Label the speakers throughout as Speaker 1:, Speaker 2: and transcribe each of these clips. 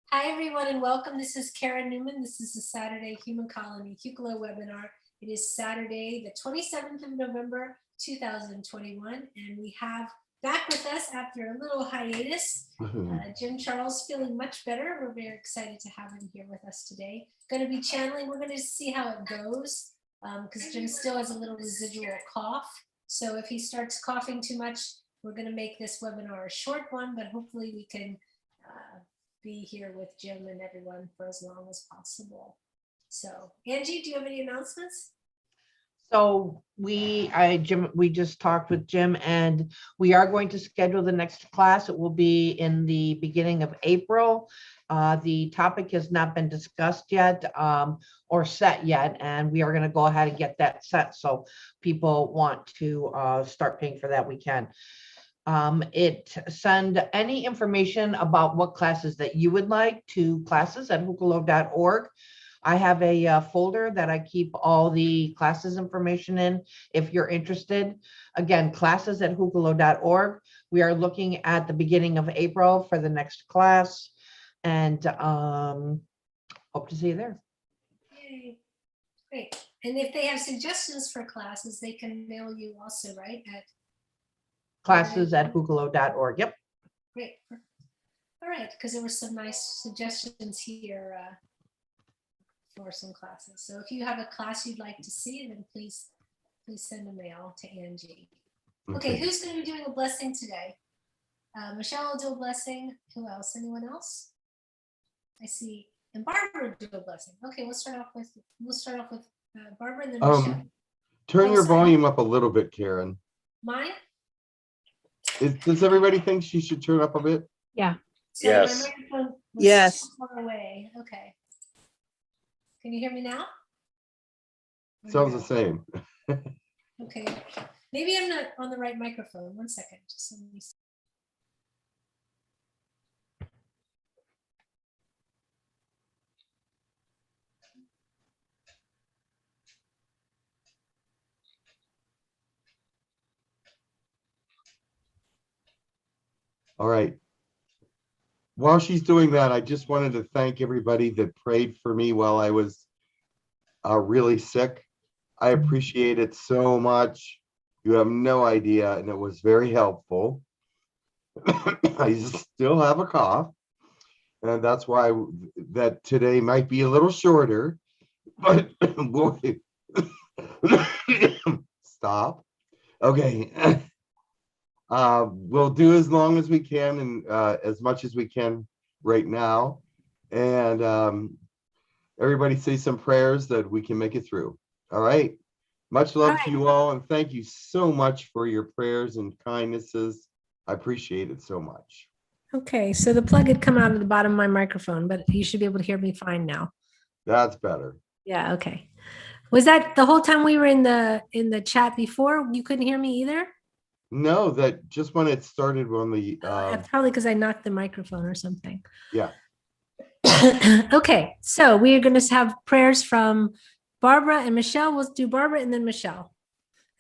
Speaker 1: Hi, everyone, and welcome. This is Karen Newman. This is the Saturday Human Colony Hucolo webinar. It is Saturday, the 27th of November, 2021, and we have back with us after a little hiatus, Jim Charles, feeling much better. We're very excited to have him here with us today. Going to be channeling. We're going to see how it goes because Jim still has a little residual cough. So if he starts coughing too much, we're going to make this webinar a short one, but hopefully we can be here with Jim and everyone for as long as possible. So Angie, do you have any announcements?
Speaker 2: So we just talked with Jim, and we are going to schedule the next class. It will be in the beginning of April. The topic has not been discussed yet or set yet, and we are going to go ahead and get that set. So people want to start paying for that, we can. Send any information about what classes that you would like to classes@hucolo.org. I have a folder that I keep all the classes information in if you're interested. Again, classes@hucolo.org. We are looking at the beginning of April for the next class, and hope to see you there.
Speaker 1: Yay. Great. And if they have suggestions for classes, they can mail you also, right? At
Speaker 2: classes@hucolo.org. Yep.
Speaker 1: Great. All right, because there were some nice suggestions here for some classes. So if you have a class you'd like to see, then please send a mail to Angie. Okay, who's going to be doing a blessing today? Michelle will do a blessing. Who else? Anyone else? I see. And Barbara will do a blessing. Okay, we'll start off with Barbara and then Michelle.
Speaker 3: Turn your volume up a little bit, Karen.
Speaker 1: Mine?
Speaker 3: Does everybody think she should turn up a bit?
Speaker 2: Yeah.
Speaker 1: So
Speaker 4: Yes.
Speaker 1: my microphone was
Speaker 4: Yes.
Speaker 1: too far away. Okay. Can you hear me now?
Speaker 3: Sounds the same.
Speaker 1: Okay. Maybe I'm not on the right microphone. One second. Just let me see.
Speaker 3: All right. While she's doing that, I just wanted to thank everybody that prayed for me while I was really sick. I appreciate it so much. You have no idea, and it was very helpful. I still have a cough, and that's why that today might be a little shorter, but boy, stop. Okay. We'll do as long as we can and as much as we can right now. And everybody say some prayers that we can make it through. All right. Much love to you all, and thank you so much for your prayers and kindnesses. I appreciate it so much.
Speaker 1: Okay, so the plug had come out of the bottom of my microphone, but you should be able to hear me fine now.
Speaker 3: That's better.
Speaker 1: Yeah, okay. Was that the whole time we were in the chat before? You couldn't hear me either?
Speaker 3: No, that just when it started on the
Speaker 1: Probably because I knocked the microphone or something.
Speaker 3: yeah.
Speaker 1: Okay, so we are going to have prayers from Barbara and Michelle. We'll do Barbara and then Michelle,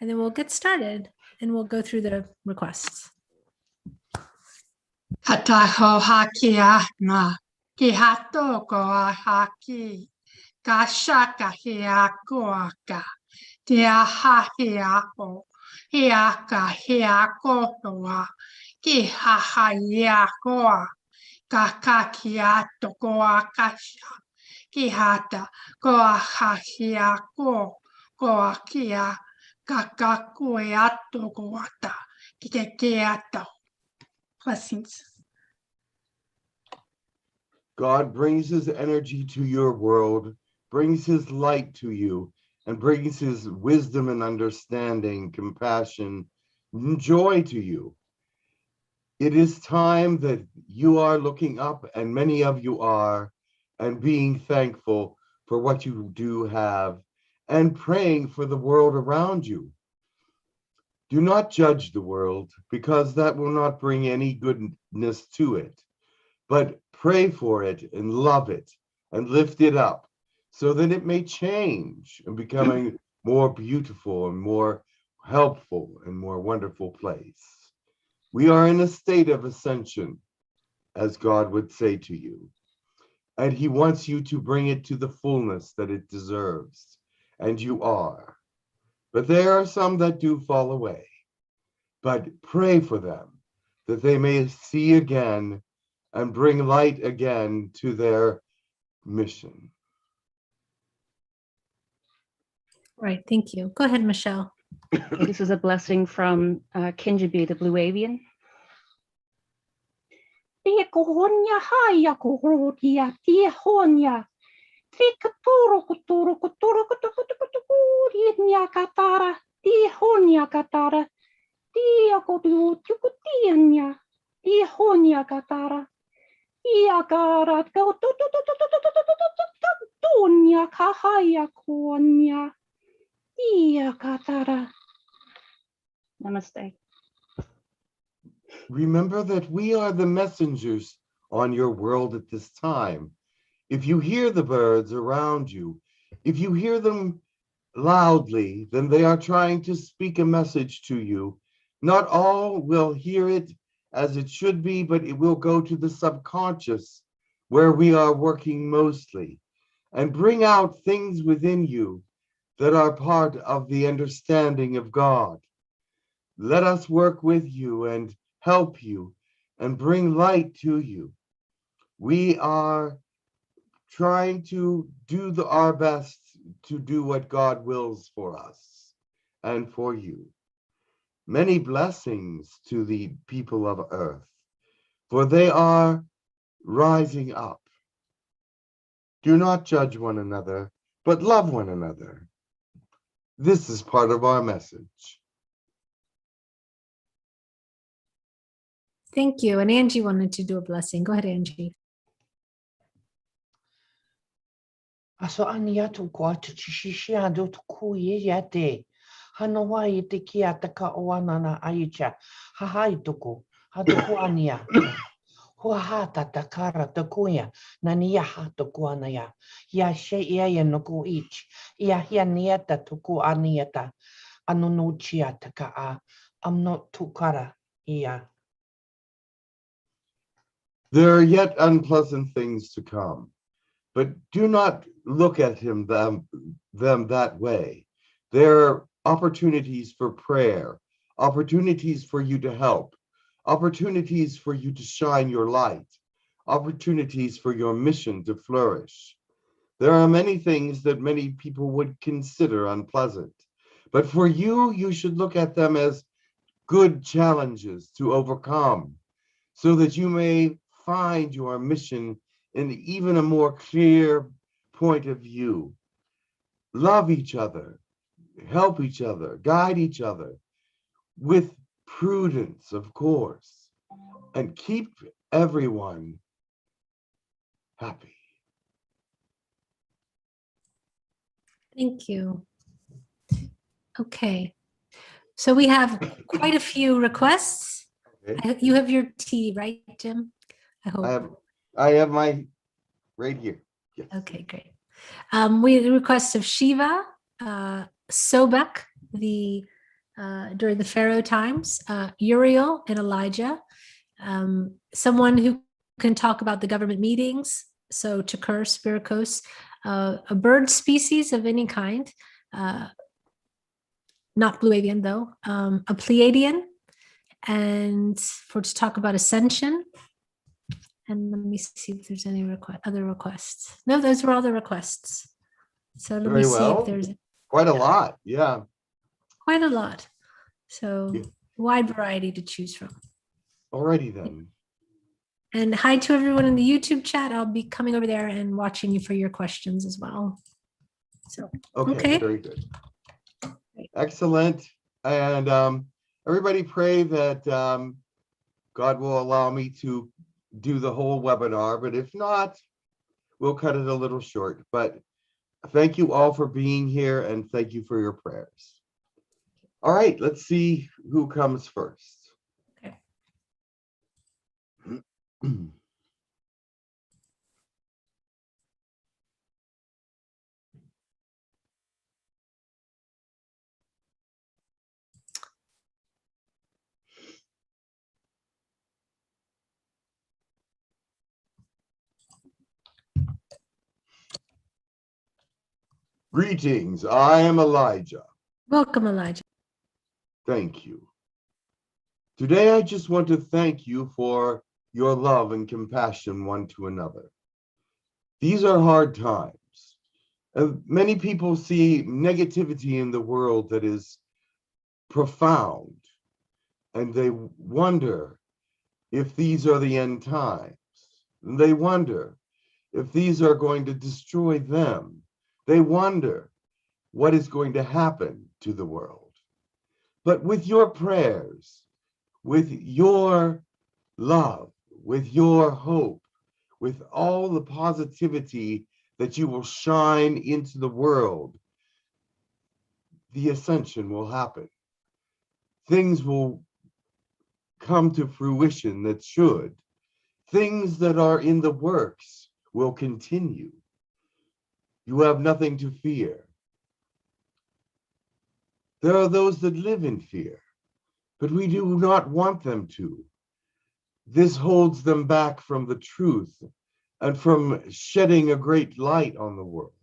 Speaker 1: and then we'll get started and we'll go through the requests.
Speaker 5: Kataho hakia na ki hato koa haki ka shaka hia koaka tia hahiako hiaka hiako toa ki hahia koa ka kakia tokoa kasha ki hata koa hahiako koa kia kakakueato koata ki te keato. Blessings.
Speaker 3: God brings his energy to your world, brings his light to you, and brings his wisdom and understanding, compassion, and joy to you. It is time that you are looking up, and many of you are, and being thankful for what you do have, and praying for the world around you. Do not judge the world, because that will not bring any goodness to it. But pray for it and love it and lift it up so that it may change and become a more beautiful and more helpful and more wonderful place. We are in a state of ascension, as God would say to you. and he wants you to bring it to the fullness that it deserves, and you are. But there are some that do fall away. But pray for them, that they may see again and bring light again to their mission.
Speaker 1: Right, thank you. Go ahead, Michelle.
Speaker 4: This is a blessing from Kinjabi, the blue avian.
Speaker 5: Tikohonia haya kurudia tihonia. Trikaturu kuturu kuturu kuturu katara. Tihonia katara. Tia kutu tukutiania. Tihonia katara. Iakara tunia kahaya kuonia. Ia katara.
Speaker 4: Namaste.
Speaker 3: Remember that we are the messengers on your world at this time. If you hear the birds around you, if you hear them loudly, then they are trying to speak a message to you. Not all will hear it as it should be, but it will go to the subconscious where we are working mostly and bring out things within you that are part of the understanding of God. Let us work with you and help you and bring light to you. We are trying to do our best to do what God wills for us and for you. Many blessings to the people of earth, for they are rising up. Do not judge one another, but love one another. This is part of our message.
Speaker 1: Thank you. And Angie wanted to do a blessing. Go ahead, Angie.
Speaker 2: Aso ania tu kwa tu chishishia do tu kuye yate. Hanawai te kia te ka oana na aicha. Hahai tuku. Hatuku ania. Hua hata takara takuya. Nani yaha tuku anaya. Ya she ia nuku ich. Ia hia nieta tuku anieta. Anunuchia taka a. I'm not tukara. Ia.
Speaker 3: There are yet unpleasant things to come, but do not look at them that way. There are opportunities for prayer, opportunities for you to help, opportunities for you to shine your light, opportunities for your mission to flourish. There are many things that many people would consider unpleasant, but for you, you should look at them as good challenges to overcome so that you may find your mission in even a more clear point of view. Love each other, help each other, guide each other with prudence, of course, and keep everyone happy.
Speaker 1: Thank you. Okay. So we have quite a few requests.
Speaker 3: Okay.
Speaker 1: You have your tea, right, Jim? I hope.
Speaker 3: I have my right here. Yes.
Speaker 1: Okay, great. We had requests of Shiva, Sobek, during the Pharaoh times, Uriel and Elijah, someone who can talk about the government meetings, so Chakur, Spirikos, a bird species of any kind, not blue avian though, a Pleiadian, and to talk about ascension. And let me see if there's any other requests. No, those were all the requests. So let me
Speaker 3: Very
Speaker 1: see
Speaker 3: well.
Speaker 1: if there's
Speaker 3: Quite a lot, yeah.
Speaker 1: quite a lot. So
Speaker 3: Yeah.
Speaker 1: wide variety to choose from.
Speaker 3: Alrighty then.
Speaker 1: And hi to everyone in the YouTube chat. I'll be coming over there and watching you for your questions as well. So,
Speaker 3: Okay,
Speaker 1: okay.
Speaker 3: very good. Excellent. And everybody pray that God will allow me to do the whole webinar, but if not, we'll cut it a little short. But thank you all for being here and thank you for your prayers. All right, let's see who comes first.
Speaker 1: Okay.
Speaker 3: Greetings, I am Elijah.
Speaker 1: Welcome, Elijah.
Speaker 3: Thank you. Today, I just want to thank you for your love and compassion one to another. These are hard times. Many people see negativity in the world that is profound, and they wonder if these are the end times. They wonder if these are going to destroy them. They wonder what is going to happen to the world. But with your prayers, with your love, with your hope, with all the positivity that you will shine into the world, the ascension will happen. Things will come to fruition that should. Things that are in the works will continue. You have nothing to fear. There are those that live in fear, but we do not want them to. This holds them back from the truth and from shedding a great light on the world.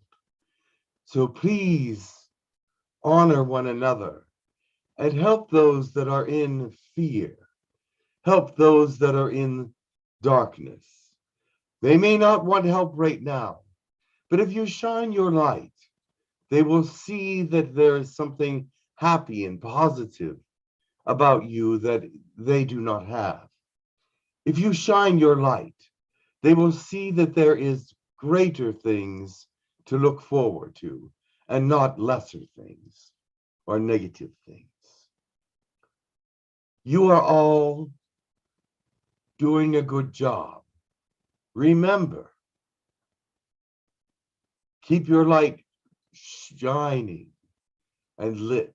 Speaker 3: So please honor one another and help those that are in fear. Help those that are in darkness. They may not want help right now, but if you shine your light, they will see that there is something happy and positive about you that they do not have. If you shine your light, they will see that there is greater things to look forward to and not lesser things or negative things. You are all doing a good job. Remember, keep your light shining and lit.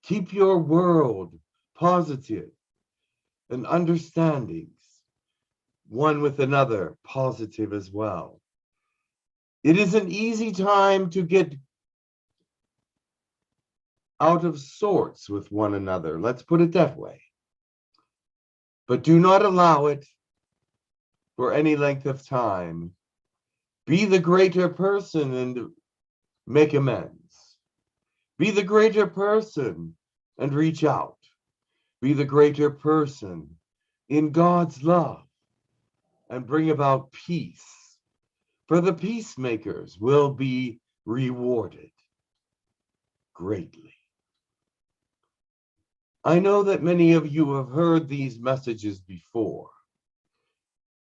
Speaker 3: Keep your world positive and understandings, one with another, positive as well. It is an easy time to get out of sorts with one another. Let's put it that way. But do not allow it for any length of time. Be the greater person and make amends. Be the greater person and reach out. Be the greater person in God's love and bring about peace. For the peacemakers will be rewarded greatly. I know that many of you have heard these messages before.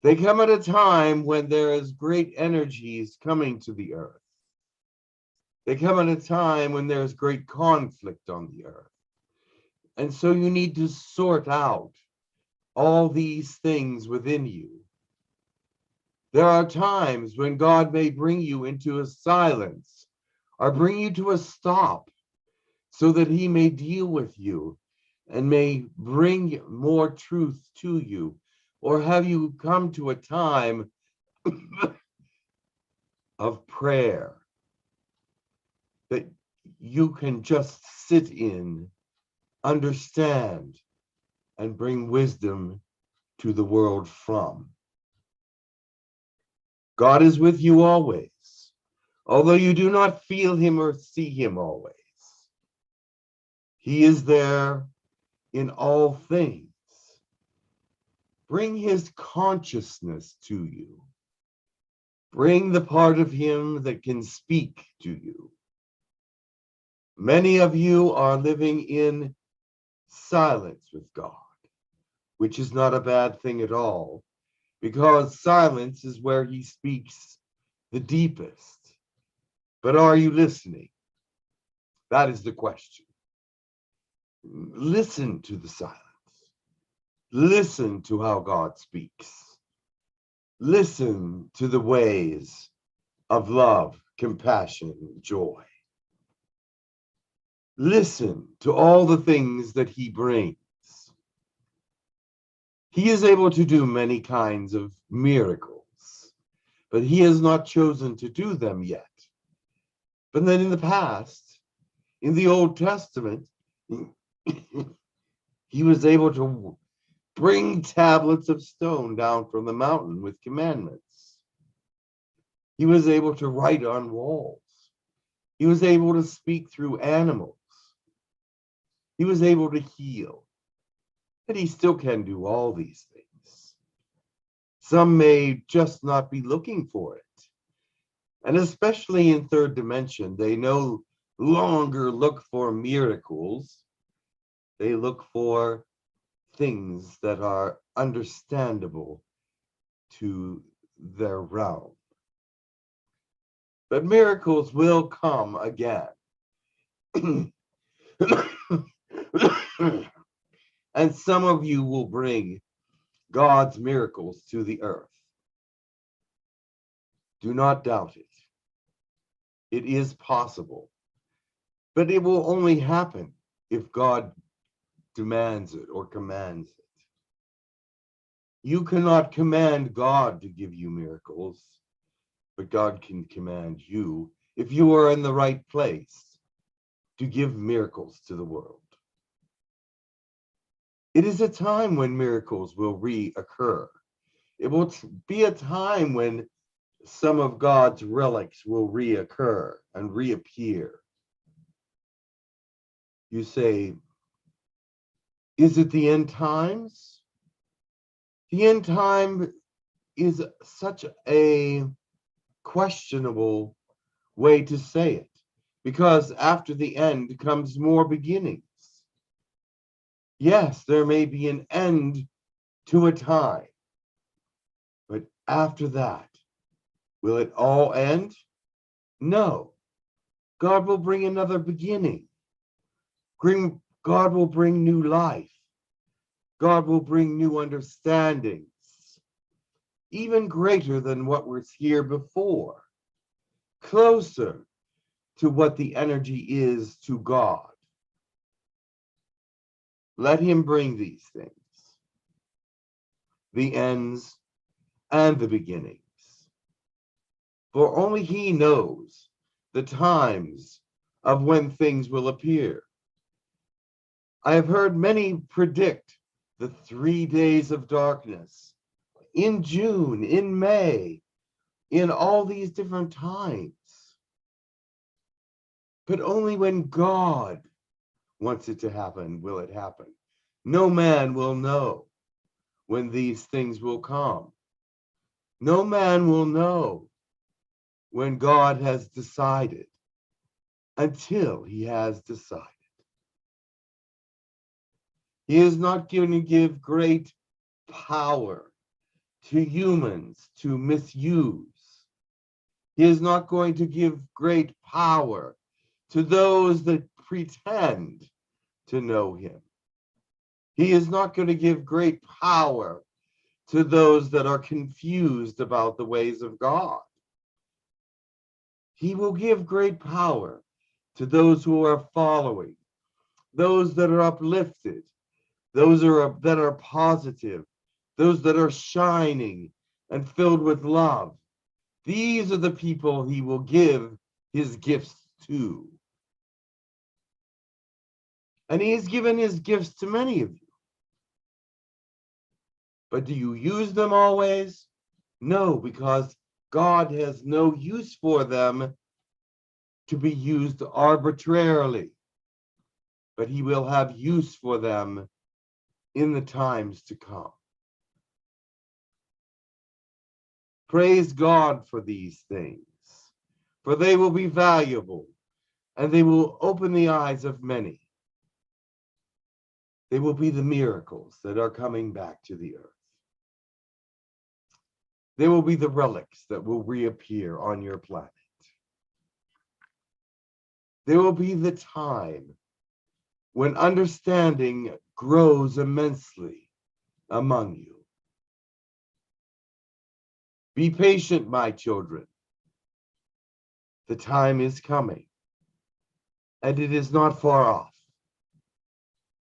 Speaker 3: They come at a time when there is great energies coming to the earth. They come at a time when there is great conflict on the earth. And so you need to sort out all these things within you. There are times when God may bring you into a silence or bring you to a stop so that he may deal with you and may bring more truth to you, or have you come to a time of prayer that you can just sit in, understand, and bring wisdom to the world from. God is with you always, although you do not feel him or see him always. He is there in all things. Bring his consciousness to you. Bring the part of him that can speak to you. Many of you are living in silence with God, which is not a bad thing at all, because silence is where he speaks the deepest. But are you listening? That is the question. Listen to the silence. Listen to how God speaks. Listen to the ways of love, compassion, joy. Listen to all the things that he brings. He is able to do many kinds of miracles, but he has not chosen to do them yet. But then in the past, in the Old Testament, he was able to bring tablets of stone down from the mountain with commandments. He was able to write on walls. He was able to speak through animals. He was able to heal. And he still can do all these things. Some may just not be looking for it. And especially in third dimension, they no longer look for miracles. They look for things that are understandable to their realm. But miracles will come again. And some of you will bring God's miracles to the earth. Do not doubt it. It is possible. But it will only happen if God demands it or commands it. You cannot command God to give you miracles, but God can command you, if you are in the right place, to give miracles to the world. It is a time when miracles will reoccur. It will be a time when some of God's relics will reoccur and reappear. You say, is it the end times? The end time is such a questionable way to say it, because after the end comes more beginnings. Yes, there may be an end to a time, but after that, will it all end? No. God will bring another beginning. God will bring new life. God will bring new understandings, even greater than what was here before, closer to what the energy is to God. Let him bring these things, the ends and the beginnings. For only he knows the times of when things will appear. I have heard many predict the 3 days of darkness in June, in May, in all these different times. But only when God wants it to happen will it happen. No man will know when these things will come. No man will know when God has decided until he has decided. He is not going to give great power to humans to misuse. He is not going to give great power to those that pretend to know him. He is not going to give great power to those that are confused about the ways of God. He will give great power to those who are following, those that are uplifted, those that are positive, those that are shining and filled with love. These are the people he will give his gifts to. And he has given his gifts to many of you. But do you use them always? No, because God has no use for them to be used arbitrarily. But he will have use for them in the times to come. Praise God for these things, for they will be valuable and they will open the eyes of many. They will be the miracles that are coming back to the earth. They will be the relics that will reappear on your planet. There will be the time when understanding grows immensely among you. Be patient, my children. The time is coming, and it is not far off.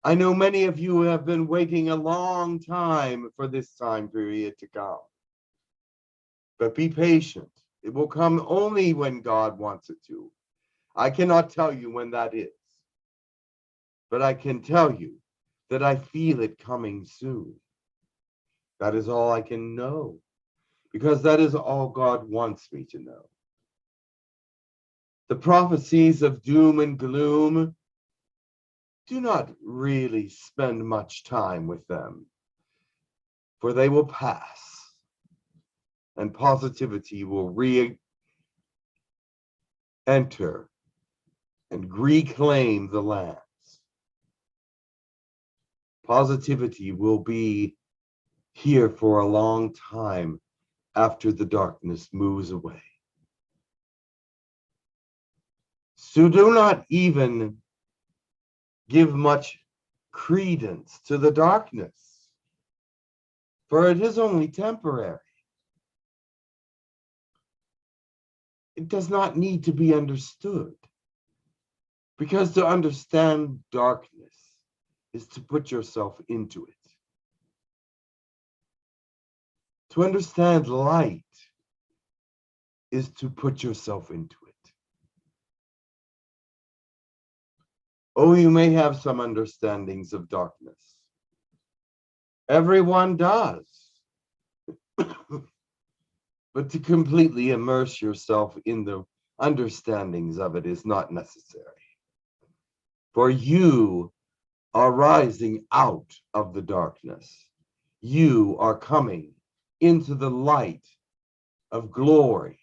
Speaker 3: I know many of you have been waiting a long time for this time period to come. But be patient. It will come only when God wants it to. I cannot tell you when that is. But I can tell you that I feel it coming soon. That is all I can know, because that is all God wants me to know. The prophecies of doom and gloom, do not really spend much time with them, for they will pass, and positivity will re-enter and reclaim the lands. Positivity will be here for a long time after the darkness moves away. So do not even give much credence to the darkness, for it is only temporary. It does not need to be understood, because to understand darkness is to put yourself into it. To understand light is to put yourself into it. Oh, you may have some understandings of darkness. Everyone does. But to completely immerse yourself in the understandings of it is not necessary. For you are rising out of the darkness. You are coming into the light of glory,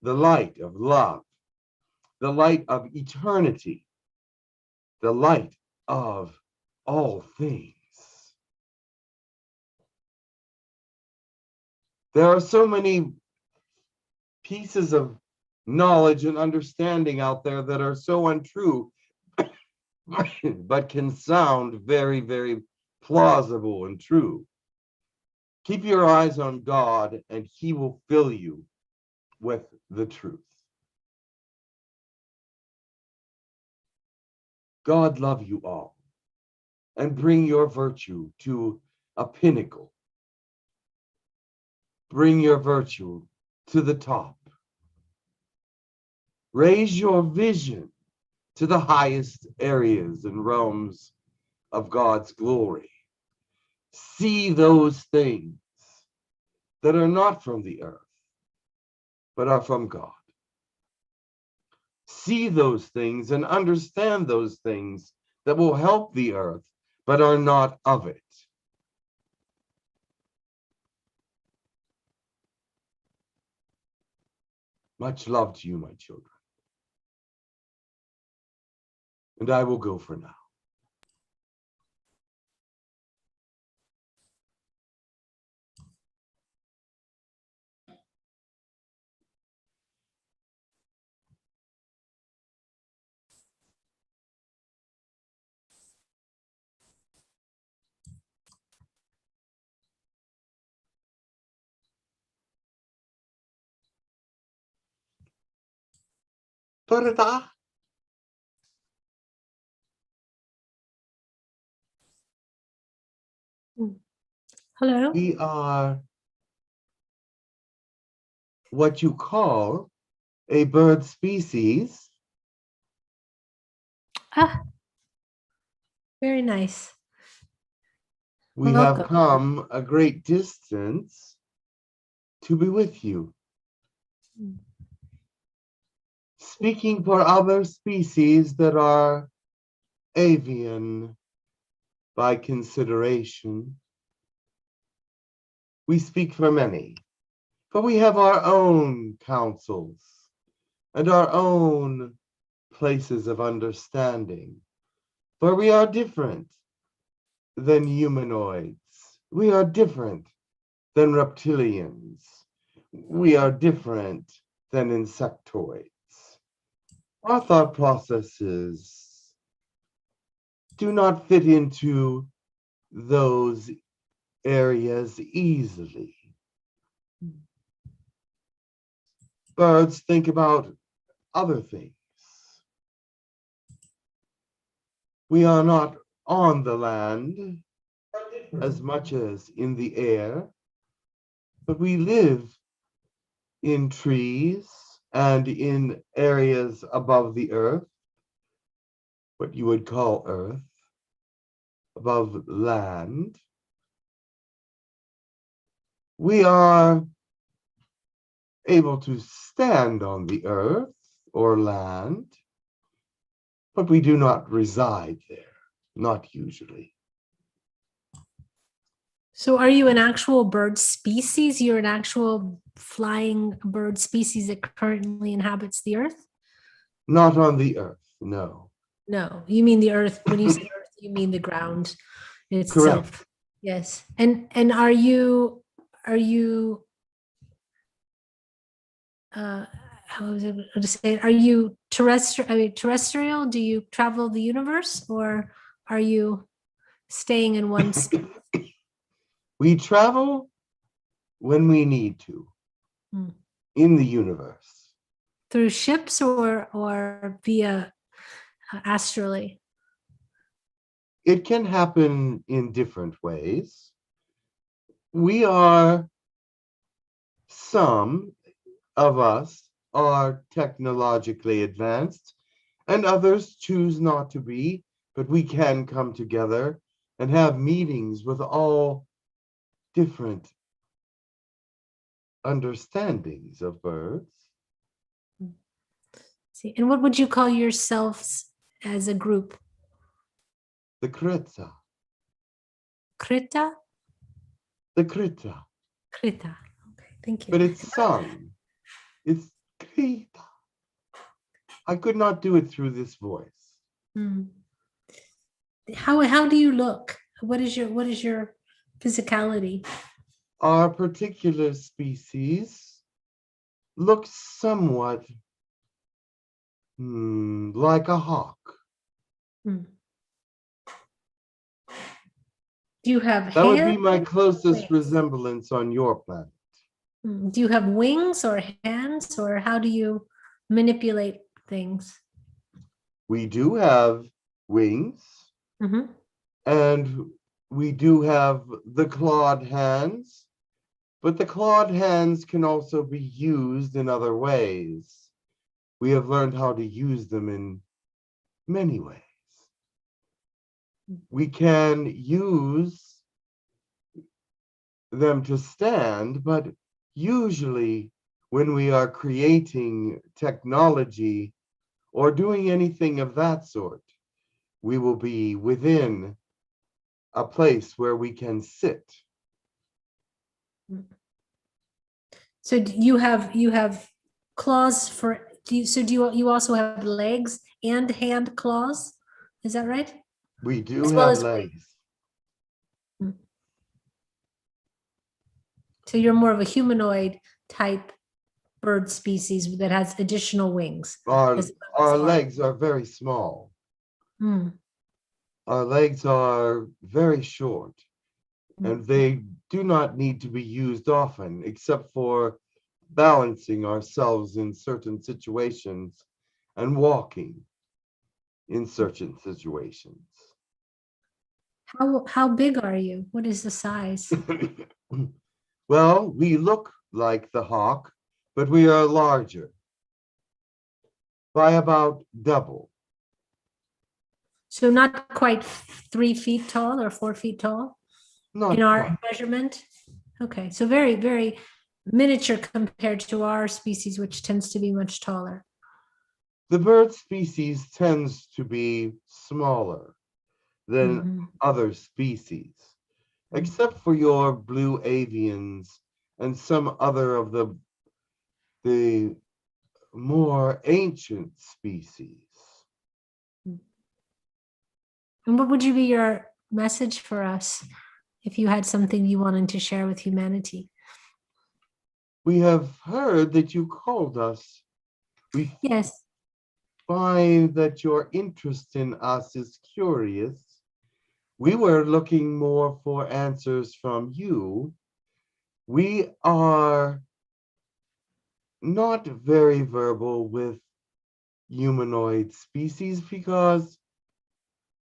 Speaker 3: the light of love, the light of eternity, the light of all things. There are so many pieces of knowledge and understanding out there that are so untrue, but can sound very, very plausible and true. Keep your eyes on God, and He will fill you with the truth. God love you all, and bring your virtue to a pinnacle. Bring your virtue to the top. Raise your vision to the highest areas and realms of God's glory. See those things that are not from the earth, but are from God. See those things and understand those things that will help the earth, but are not of it. Much love to you, my children. And I will go for now. Ta-da-da.
Speaker 1: Hello.
Speaker 3: We are what you call a bird species.
Speaker 1: Ah, very nice.
Speaker 3: We have
Speaker 1: Welcome.
Speaker 3: come a great distance to be with you. Speaking for other species that are avian by consideration, we speak for many, for we have our own councils and our own places of understanding, for we are different than humanoids. We are different than reptilians. We are different than insectoids. Our thought processes do not fit into those areas easily. Birds think about other things. We are not on the land as much as in the air, but we live in trees and in areas above the earth, what you would call earth, above land. We are able to stand on the earth, or land, but we do not reside there, not usually.
Speaker 1: So are you an actual bird species? You're an actual flying bird species that currently inhabits the earth?
Speaker 3: Not on the earth, no.
Speaker 1: No, you mean the earth. When you say earth, you mean the ground itself.
Speaker 3: Correct.
Speaker 1: Yes. And are you how was I going to say it? Are you terrestrial? I mean, terrestrial? Do you travel the universe, or are you staying in one space?
Speaker 3: We travel when we need to
Speaker 1: Hmm.
Speaker 3: in the universe.
Speaker 1: Through ships or via astrally?
Speaker 3: It can happen in different ways. We are, some of us are technologically advanced, and others choose not to be, but we can come together and have meetings with all different understandings of birds.
Speaker 1: See, and what would you call yourselves as a group?
Speaker 3: The Krita,
Speaker 1: Krita?
Speaker 3: the Krita,
Speaker 1: Krita. Okay, thank you.
Speaker 3: but it's sung. It's Krita. I could not do it through this voice.
Speaker 1: Hmm. How do you look? What is your physicality?
Speaker 3: Our particular species looks somewhat like a hawk.
Speaker 1: Hmm. Do you have
Speaker 3: That would
Speaker 1: hair?
Speaker 3: be my closest
Speaker 1: Wings?
Speaker 3: resemblance on your planet.
Speaker 1: Do you have wings or hands, or how do you manipulate things?
Speaker 3: We do have wings,
Speaker 1: Mhm.
Speaker 3: and we do have the clawed hands, but the clawed hands can also be used in other ways. We have learned how to use them in many ways. We can use them to stand, but usually when we are creating technology or doing anything of that sort, we will be within a place where we can sit.
Speaker 1: So do you have claws for you also have legs and hand claws? Is that right?
Speaker 3: We do
Speaker 1: As well
Speaker 3: have
Speaker 1: as
Speaker 3: legs.
Speaker 1: So you're more of a humanoid type bird species that has additional wings.
Speaker 3: Our,
Speaker 1: as
Speaker 3: our
Speaker 1: arms.
Speaker 3: legs are very small.
Speaker 1: Hmm.
Speaker 3: Our legs are very short, and they do not need to be used often, except for balancing ourselves in certain situations and walking in certain situations.
Speaker 1: How big are you? What is the size?
Speaker 3: Well, we look like the hawk, but we are larger by about double.
Speaker 1: So not quite 3 feet tall or 4 feet tall
Speaker 3: Not
Speaker 1: in our
Speaker 3: quite.
Speaker 1: measurement. Okay, so very, very miniature compared to our species, which tends to be much taller.
Speaker 3: The bird species tends to be smaller than
Speaker 1: Mhm.
Speaker 3: other species, except for your blue avians and some other of the more ancient species.
Speaker 1: And what would you be your message for us if you had something you wanted to share with humanity?
Speaker 3: We have heard that you called us. We
Speaker 1: Yes.
Speaker 3: find that your interest in us is curious. We were looking more for answers from you. We are not very verbal with humanoid species because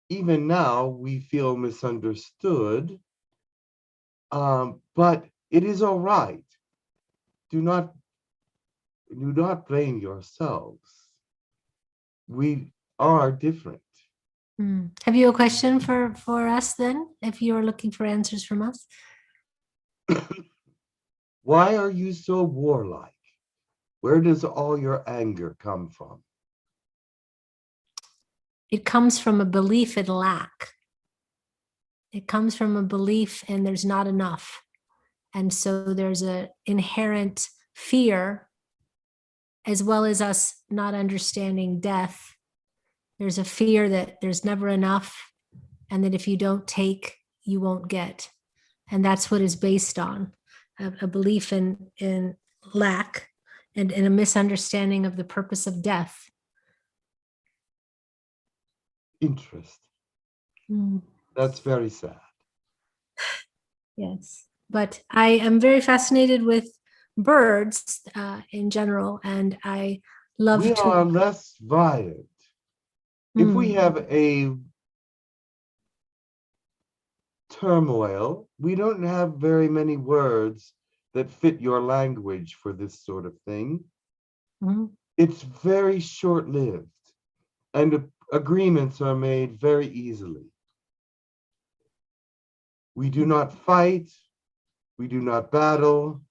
Speaker 3: even now we feel misunderstood. But it is all right. Do not blame yourselves. We are different.
Speaker 1: Have you a question for us then, if you're looking for answers from us?
Speaker 3: Why are you so warlike? Where does all your anger come from?
Speaker 1: It comes from a belief in lack. It comes from a belief in there's not enough. And so there's an inherent fear, as well as us not understanding death. There's a fear that there's never enough, and that if you don't take, you won't get. And that's what is based on a belief in lack and a misunderstanding of the purpose of death.
Speaker 3: Interest.
Speaker 1: Mm,
Speaker 3: That's very sad.
Speaker 1: yes. But I am very fascinated with birds in general, and I love
Speaker 3: We
Speaker 1: to.
Speaker 3: are less violent. If we
Speaker 1: Mm,
Speaker 3: have a turmoil, we don't have very many words that fit your language for this sort of thing.
Speaker 1: mhm.
Speaker 3: It's very short-lived, and agreements are made very easily. We do not fight. We do not battle.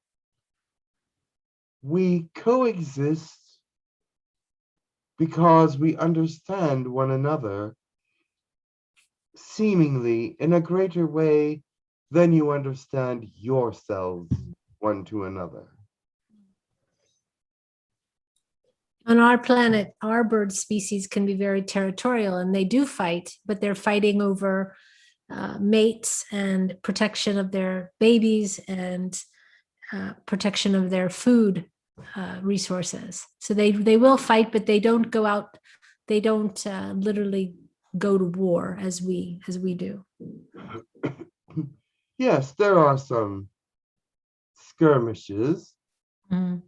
Speaker 3: We coexist because we understand one another seemingly in a greater way than you understand yourselves one to another.
Speaker 1: On our planet, our bird species can be very territorial, and they do fight, but they're fighting over mates and protection of their babies and protection of their food resources. So they will fight, but they don't go out. They don't literally go to war as we do.
Speaker 3: Yes, there are some skirmishes,
Speaker 1: Mhm.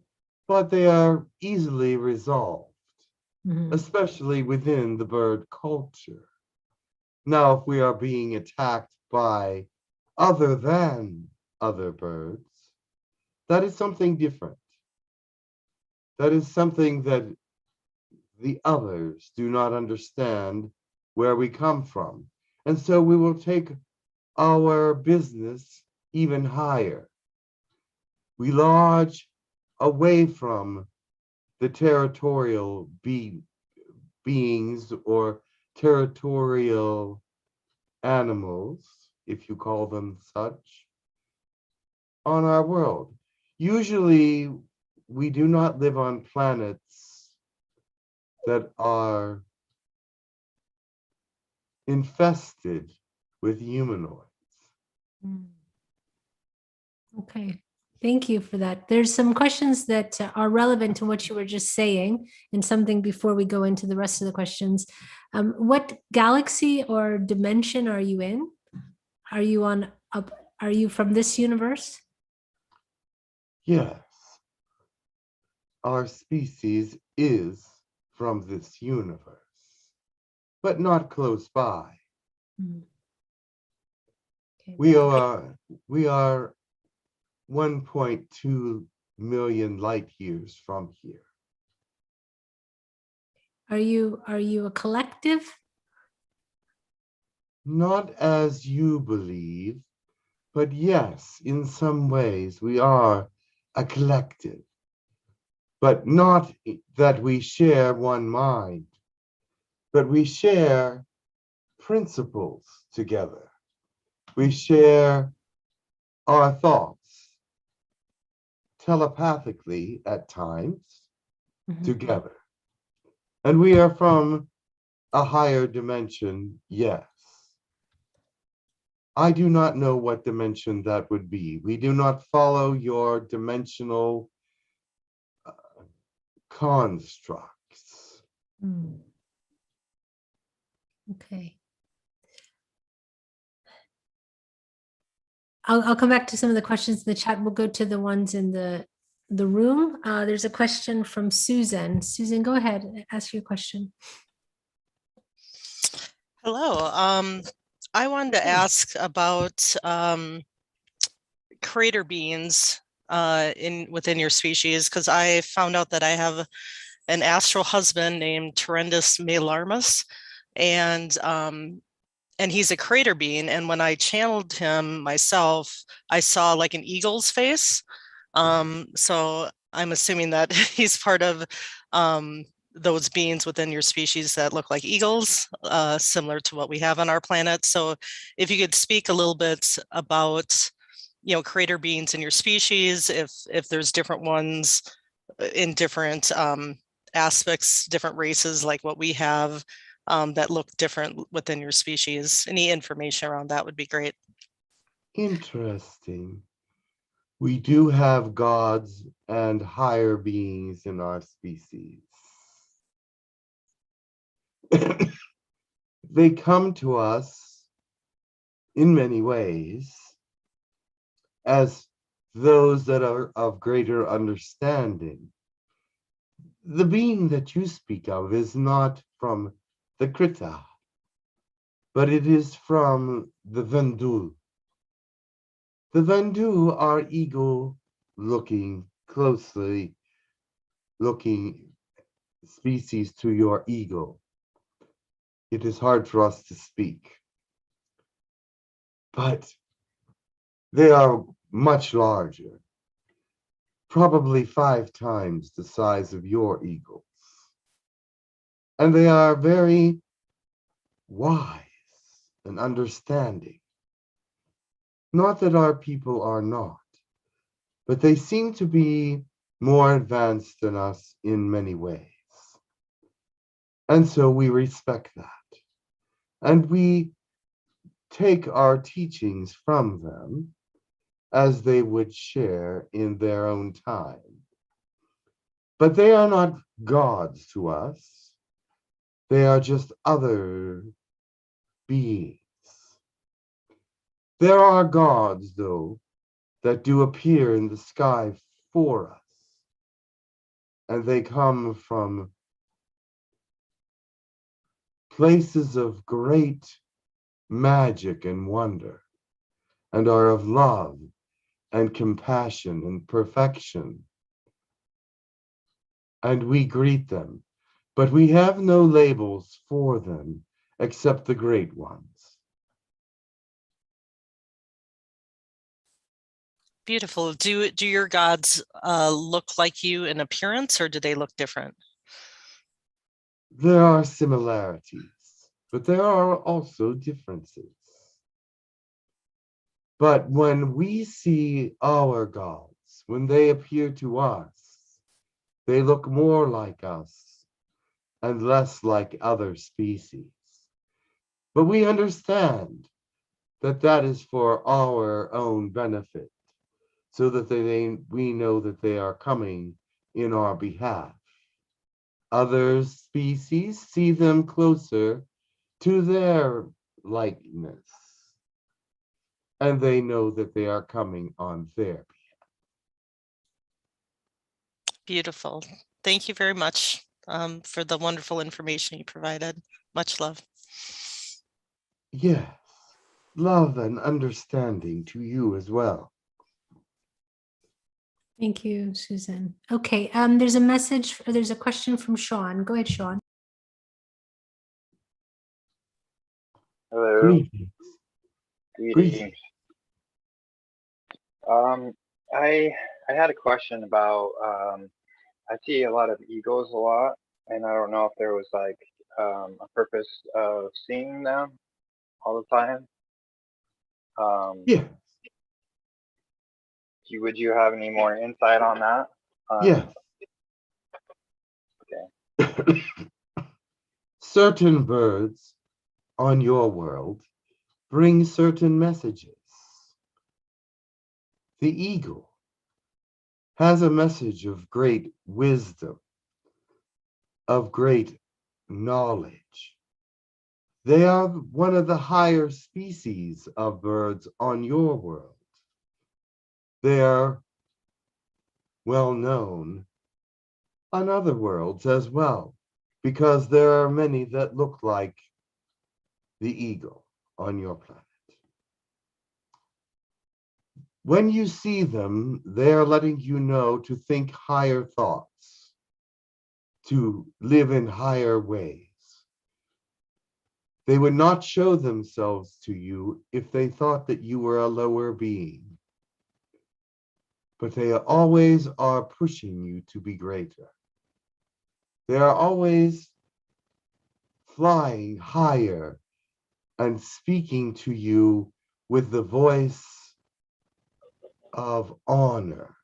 Speaker 3: but they are easily resolved,
Speaker 1: Mhm.
Speaker 3: especially within the bird culture. Now, if we are being attacked by other than other birds, that is something different. That is something that the others do not understand where we come from. And so we will take our business even higher. We lodge away from the territorial beings or territorial animals, if you call them such, on our world. Usually, we do not live on planets that are infested with humanoids.
Speaker 1: Mm. Okay, thank you for that. There's some questions that are relevant to what you were just saying, and something before we go into the rest of the questions. What galaxy or dimension are you in? Are you on up? Are you from this universe?
Speaker 3: Yes, our species is from this universe, but not close by.
Speaker 1: Mm. Okay.
Speaker 3: We are 1.2 million light years from here.
Speaker 1: Are you a collective?
Speaker 3: Not as you believe, but yes, in some ways we are a collective, but not that we share one mind, but we share principles together. We share our thoughts telepathically at times
Speaker 1: Mhm.
Speaker 3: together. And we are from a higher dimension, yes. I do not know what dimension that would be. We do not follow your dimensional constructs.
Speaker 1: Mm. Okay. I'll come back to some of the questions in the chat. We'll go to the ones in the room. There's a question from Susan. Susan, go ahead, ask your question.
Speaker 6: Hello. I wanted to ask about crater beings within your species, because I found out that I have an astral husband named Terendus Malarmus, and he's a crater being. And when I channeled him myself, I saw like an eagle's face. So I'm assuming that he's part of those beings within your species that look like eagles, similar to what we have on our planet. So if you could speak a little bit about, creator beings in your species, if there's different ones in different aspects, different races like what we have that look different within your species. Any information around that would be great.
Speaker 3: Interesting. We do have gods and higher beings in our species. They come to us in many ways as those that are of greater understanding. The being that you speak of is not from the Krita, but it is from the Vendu. The Vendu are eagle-looking, closely looking species to your eagle. It is hard for us to speak, but they are much larger, probably 5 times the size of your eagles. And they are very wise and understanding. Not that our people are not, but they seem to be more advanced than us in many ways. And so we respect that. And we take our teachings from them as they would share in their own time. But they are not gods to us. They are just other beings. There are gods, though, that do appear in the sky for us. And they come from places of great magic and wonder, and are of love and compassion and perfection. And we greet them, but we have no labels for them except the great ones.
Speaker 6: Beautiful. Do your gods look like you in appearance, or do they look different?
Speaker 3: There are similarities, but there are also differences. But when we see our gods, when they appear to us, they look more like us and less like other species. But we understand that that is for our own benefit, so that we know that they are coming in our behalf. Other species see them closer to their likeness, and they know that they are coming on their behalf.
Speaker 6: Beautiful. Thank you very much for the wonderful information you provided. Much love.
Speaker 3: Yes, love and understanding to you as well.
Speaker 1: Thank you, Susan. Okay, there's a message, there's a question from Sean. Go ahead, Sean.
Speaker 7: Hello.
Speaker 3: Greetings.
Speaker 7: Greetings. I had a question about I see a lot of eagles a lot, and I don't know if there was like a purpose of seeing them all the time.
Speaker 3: Yes.
Speaker 7: Would you have any more insight on that?
Speaker 3: Yes.
Speaker 7: Okay.
Speaker 3: Certain birds on your world bring certain messages. The eagle has a message of great wisdom, of great knowledge. They are one of the higher species of birds on your world. They are well known on other worlds as well, because there are many that look like the eagle on your planet. When you see them, they are letting you know to think higher thoughts, to live in higher ways. They would not show themselves to you if they thought that you were a lower being. but they always are pushing you to be greater. They are always flying higher and speaking to you with the voice of honor,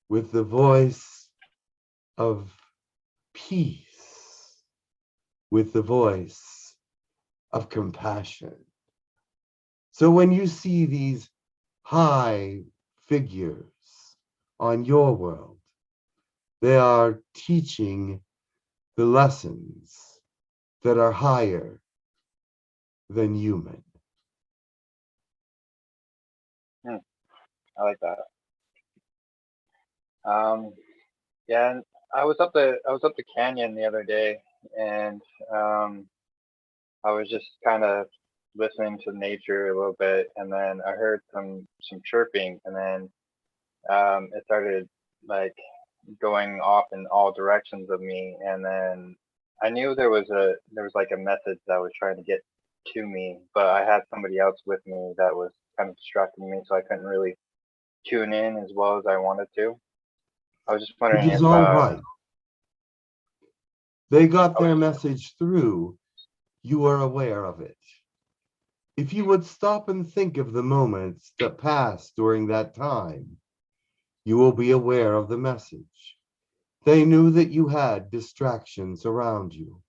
Speaker 3: with the voice of peace, with the voice of compassion. So when you see these high figures on your world, they are teaching the lessons that are higher than human.
Speaker 7: I like that. Yeah, and I was up the canyon the other day, and I was just kind of listening to nature a little bit, and then I heard some chirping, and then it started like going off in all directions of me, and then I knew there was like a message that was trying to get to me, but I had somebody else with me that was kind of distracting me, so I couldn't really tune in as well as I wanted to. I was just
Speaker 3: Which
Speaker 7: wondering
Speaker 3: is
Speaker 7: if
Speaker 3: all right. They got their message through. You are aware of it. If you would stop and think of the moments that passed during that time, you will be aware of the message. They knew that you had distractions around you.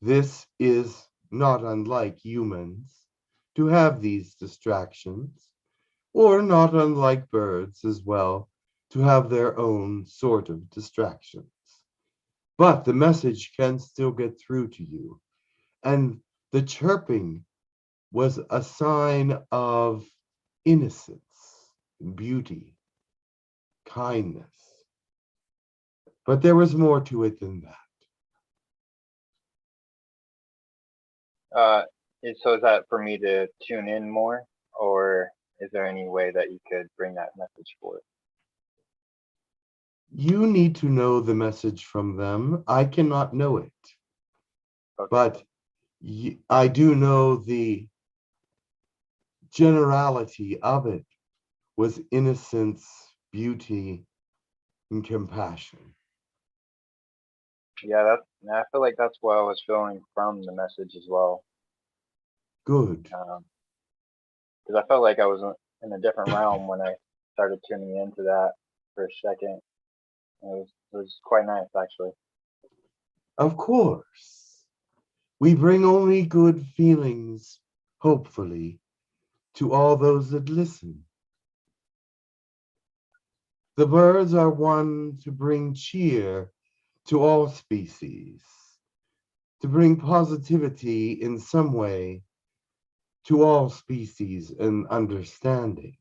Speaker 3: This is not unlike humans to have these distractions, or not unlike birds as well to have their own sort of distractions. But the message can still get through to you. And the chirping was a sign of innocence, beauty, kindness. But there was more to it than that.
Speaker 7: So is that for me to tune in more, or is there any way that you could bring that message forth?
Speaker 3: You need to know the message from them. I cannot know it.
Speaker 7: Okay.
Speaker 3: But I do know the generality of it was innocence, beauty, and compassion.
Speaker 7: Yeah, I feel like that's what I was feeling from the message as well.
Speaker 3: Good.
Speaker 7: Because I felt like I was in a different realm when I started tuning into that for a second. It was quite nice, actually.
Speaker 3: Of course. We bring only good feelings, hopefully, to all those that listen. The birds are one to bring cheer to all species, to bring positivity in some way to all species and understandings.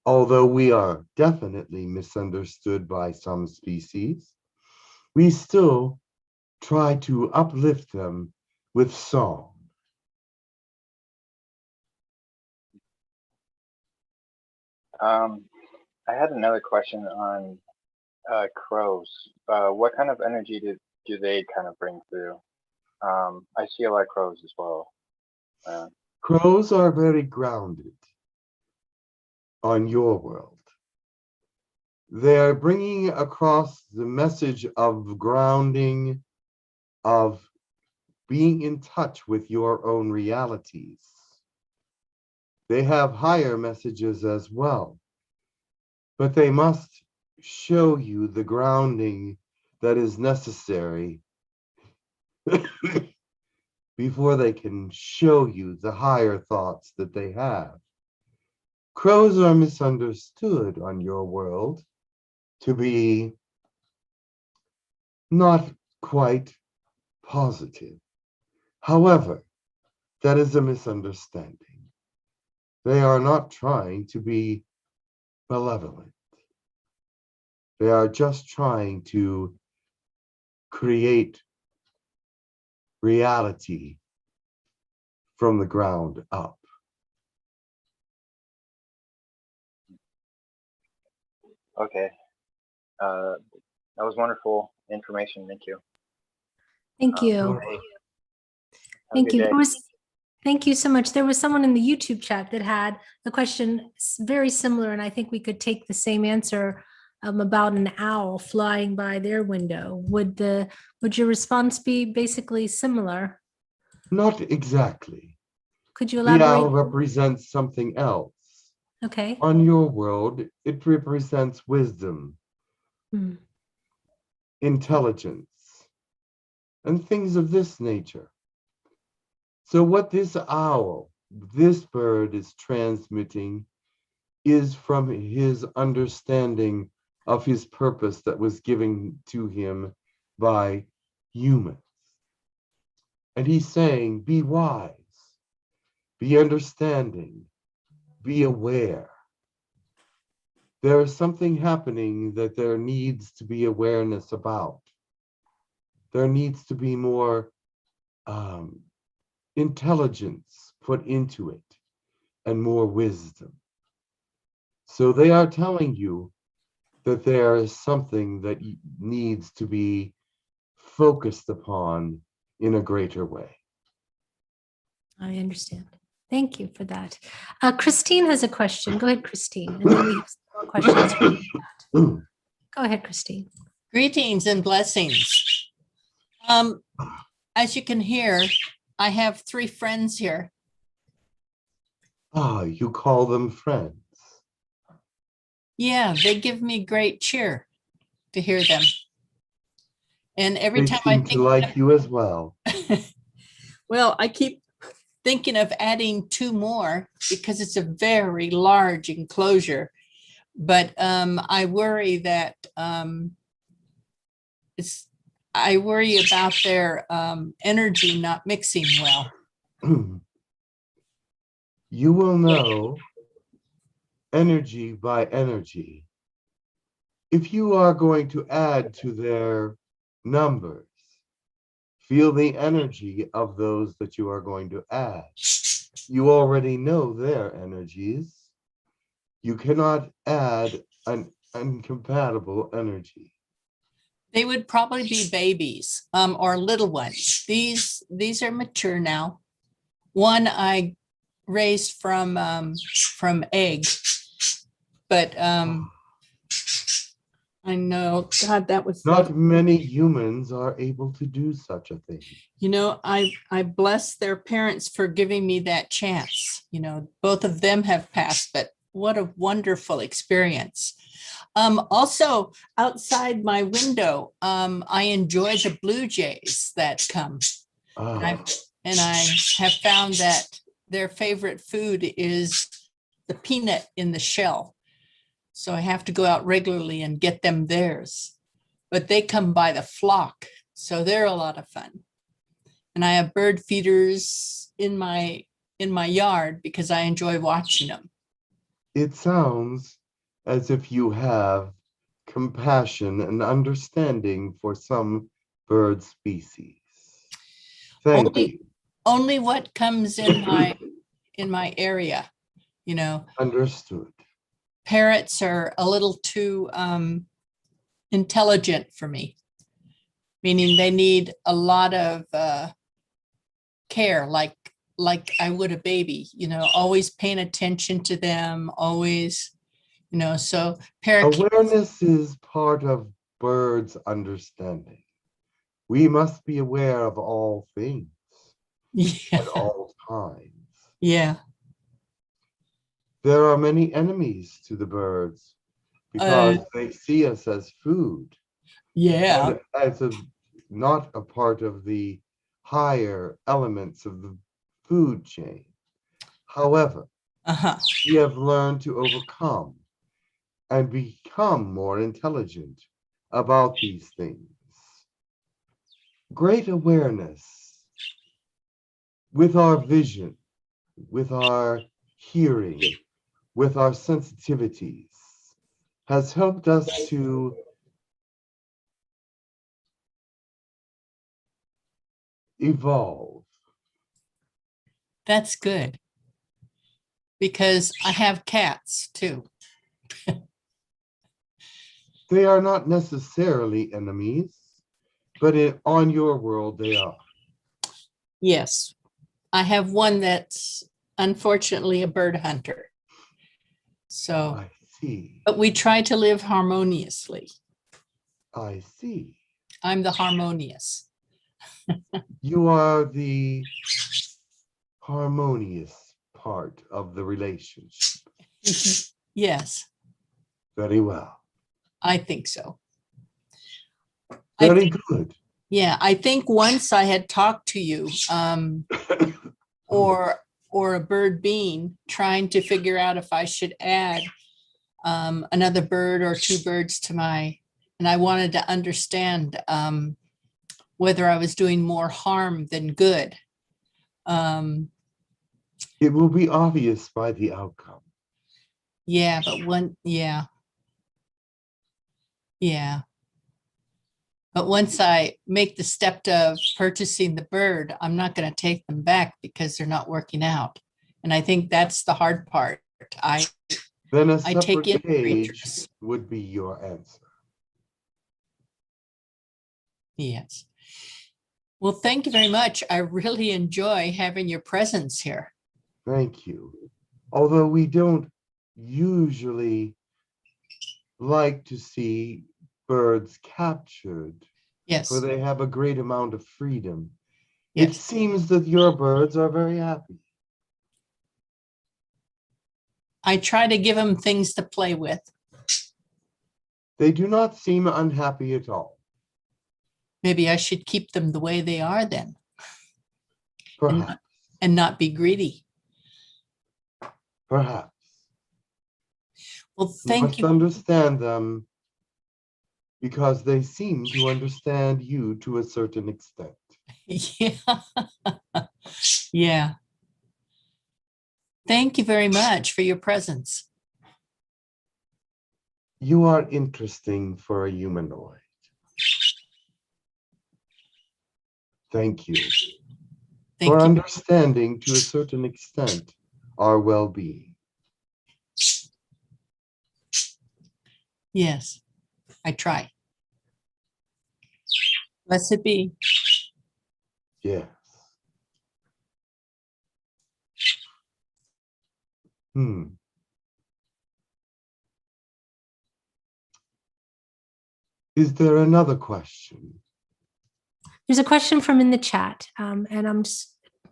Speaker 3: Although we are definitely misunderstood by some species, we still try to uplift them with song.
Speaker 7: I had another question on crows. What kind of energy do they kind of bring through? I see a lot of crows as well.
Speaker 3: Crows are very grounded on your world. They're bringing across the message of grounding, of being in touch with your own realities. They have higher messages as well, but they must show you the grounding that is necessary before they can show you the higher thoughts that they have. Crows are misunderstood on your world to be not quite positive. However, that is a misunderstanding. They are not trying to be malevolent. They are just trying to create reality from the ground up.
Speaker 7: Okay. That was wonderful information. Thank you.
Speaker 1: Thank you.
Speaker 7: Have a
Speaker 1: Thank
Speaker 7: good
Speaker 1: you.
Speaker 7: day.
Speaker 1: Thank you so much. There was someone in the YouTube chat that had a question very similar, and I think we could take the same answer about an owl flying by their window. Would your response be basically similar?
Speaker 3: Not exactly.
Speaker 1: Could you
Speaker 3: The owl
Speaker 1: elaborate?
Speaker 3: represents something else.
Speaker 1: Okay.
Speaker 3: On your world, it represents wisdom,
Speaker 1: Hmm.
Speaker 3: intelligence, and things of this nature. So what this owl, this bird is transmitting is from his understanding of his purpose that was given to him by humans. And he's saying, be wise, be understanding, be aware. There is something happening that there needs to be awareness about. There needs to be more intelligence put into it and more wisdom. So they are telling you that there is something that needs to be focused upon in a greater way.
Speaker 1: I understand. Thank you for that. Christine has a question. Go ahead, Christine. And then we have some more questions. Go ahead, Christine.
Speaker 8: Greetings and blessings. As you can hear, I have 3 friends here.
Speaker 3: Ah, you call them friends.
Speaker 8: Yeah, they give me great cheer to hear them. And every
Speaker 3: They
Speaker 8: time I
Speaker 3: seem to
Speaker 8: think,
Speaker 3: like you as well.
Speaker 8: well, I keep thinking of adding 2 more because it's a very large enclosure. But I worry that I worry about their energy not mixing well.
Speaker 3: You will know energy by energy. If you are going to add to their numbers, feel the energy of those that you are going to add. You already know their energies. You cannot add an incompatible energy.
Speaker 8: They would probably be babies or little ones. These are mature now. One I raised from egg, but I know, God, that was
Speaker 3: Not many humans are able to do such a thing.
Speaker 8: you know, I bless their parents for giving me that chance. You know, both of them have passed, but what a wonderful experience. Also outside my window, I enjoy the blue jays that come.
Speaker 3: Ah,
Speaker 8: And I have found that their favorite food is the peanut in the shell. So I have to go out regularly and get them theirs. But they come by the flock, so they're a lot of fun. And I have bird feeders in my yard because I enjoy watching them.
Speaker 3: it sounds as if you have compassion and understanding for some bird species. Thank you.
Speaker 8: Only what comes in my area, you know.
Speaker 3: Understood.
Speaker 8: Parrots are a little too intelligent for me, meaning they need a lot of care, like I would a baby, you know, always paying attention to them, always, you know, so parakeets.
Speaker 3: Awareness is part of birds' understanding. We must be aware of all things
Speaker 8: Yeah,
Speaker 3: at all times.
Speaker 8: yeah.
Speaker 3: There are many enemies to the birds because they see us as food.
Speaker 8: Yeah.
Speaker 3: And as not a part of the higher elements of the food chain. However,
Speaker 8: Uh-huh.
Speaker 3: we have learned to overcome and become more intelligent about these things. Great awareness with our vision, with our hearing, with our sensitivities has helped us to evolve.
Speaker 8: That's good. Because I have cats too.
Speaker 3: They are not necessarily enemies, but on your world they are.
Speaker 8: Yes. I have one that's unfortunately a bird hunter. So,
Speaker 3: I see.
Speaker 8: but we try to live harmoniously.
Speaker 3: I see.
Speaker 8: I'm the harmonious.
Speaker 3: You are the harmonious part of the relationship.
Speaker 8: Yes,
Speaker 3: Very well.
Speaker 8: I think so. I
Speaker 3: Very
Speaker 8: think,
Speaker 3: good.
Speaker 8: yeah, I think once I had talked to you, or a bird being, trying to figure out if I should add another bird or two birds to and I wanted to understand whether I was doing more harm than good.
Speaker 3: It will be obvious by the outcome.
Speaker 8: Yeah, but yeah. But once I make the step of purchasing the bird, I'm not going to take them back because they're not working out. And I think that's the hard part.
Speaker 3: Then a
Speaker 8: I take
Speaker 3: separate cage
Speaker 8: interest.
Speaker 3: would be your answer.
Speaker 8: Yes. Well, thank you very much. I really enjoy having your presence here.
Speaker 3: Thank you. Although we don't usually like to see birds captured,
Speaker 8: Yes.
Speaker 3: for they have a great amount of freedom. It
Speaker 8: Yes.
Speaker 3: seems that your birds are very happy.
Speaker 8: I try to give them things to play with.
Speaker 3: They do not seem unhappy at all.
Speaker 8: Maybe I should keep them the way they are then,
Speaker 3: Perhaps.
Speaker 8: and not be greedy.
Speaker 3: Perhaps.
Speaker 8: Well,
Speaker 3: You
Speaker 8: thank
Speaker 3: must
Speaker 8: you.
Speaker 3: understand them because they seem to understand you to a certain extent.
Speaker 8: Yeah. Yeah. Thank you very much for your presence.
Speaker 3: You are interesting for a humanoid. Thank you
Speaker 8: Thank
Speaker 3: for
Speaker 8: you.
Speaker 3: understanding to a certain extent our well-being.
Speaker 8: Yes, I try. Blessed be.
Speaker 3: Yes. Is there another question?
Speaker 1: There's a question from in the chat, and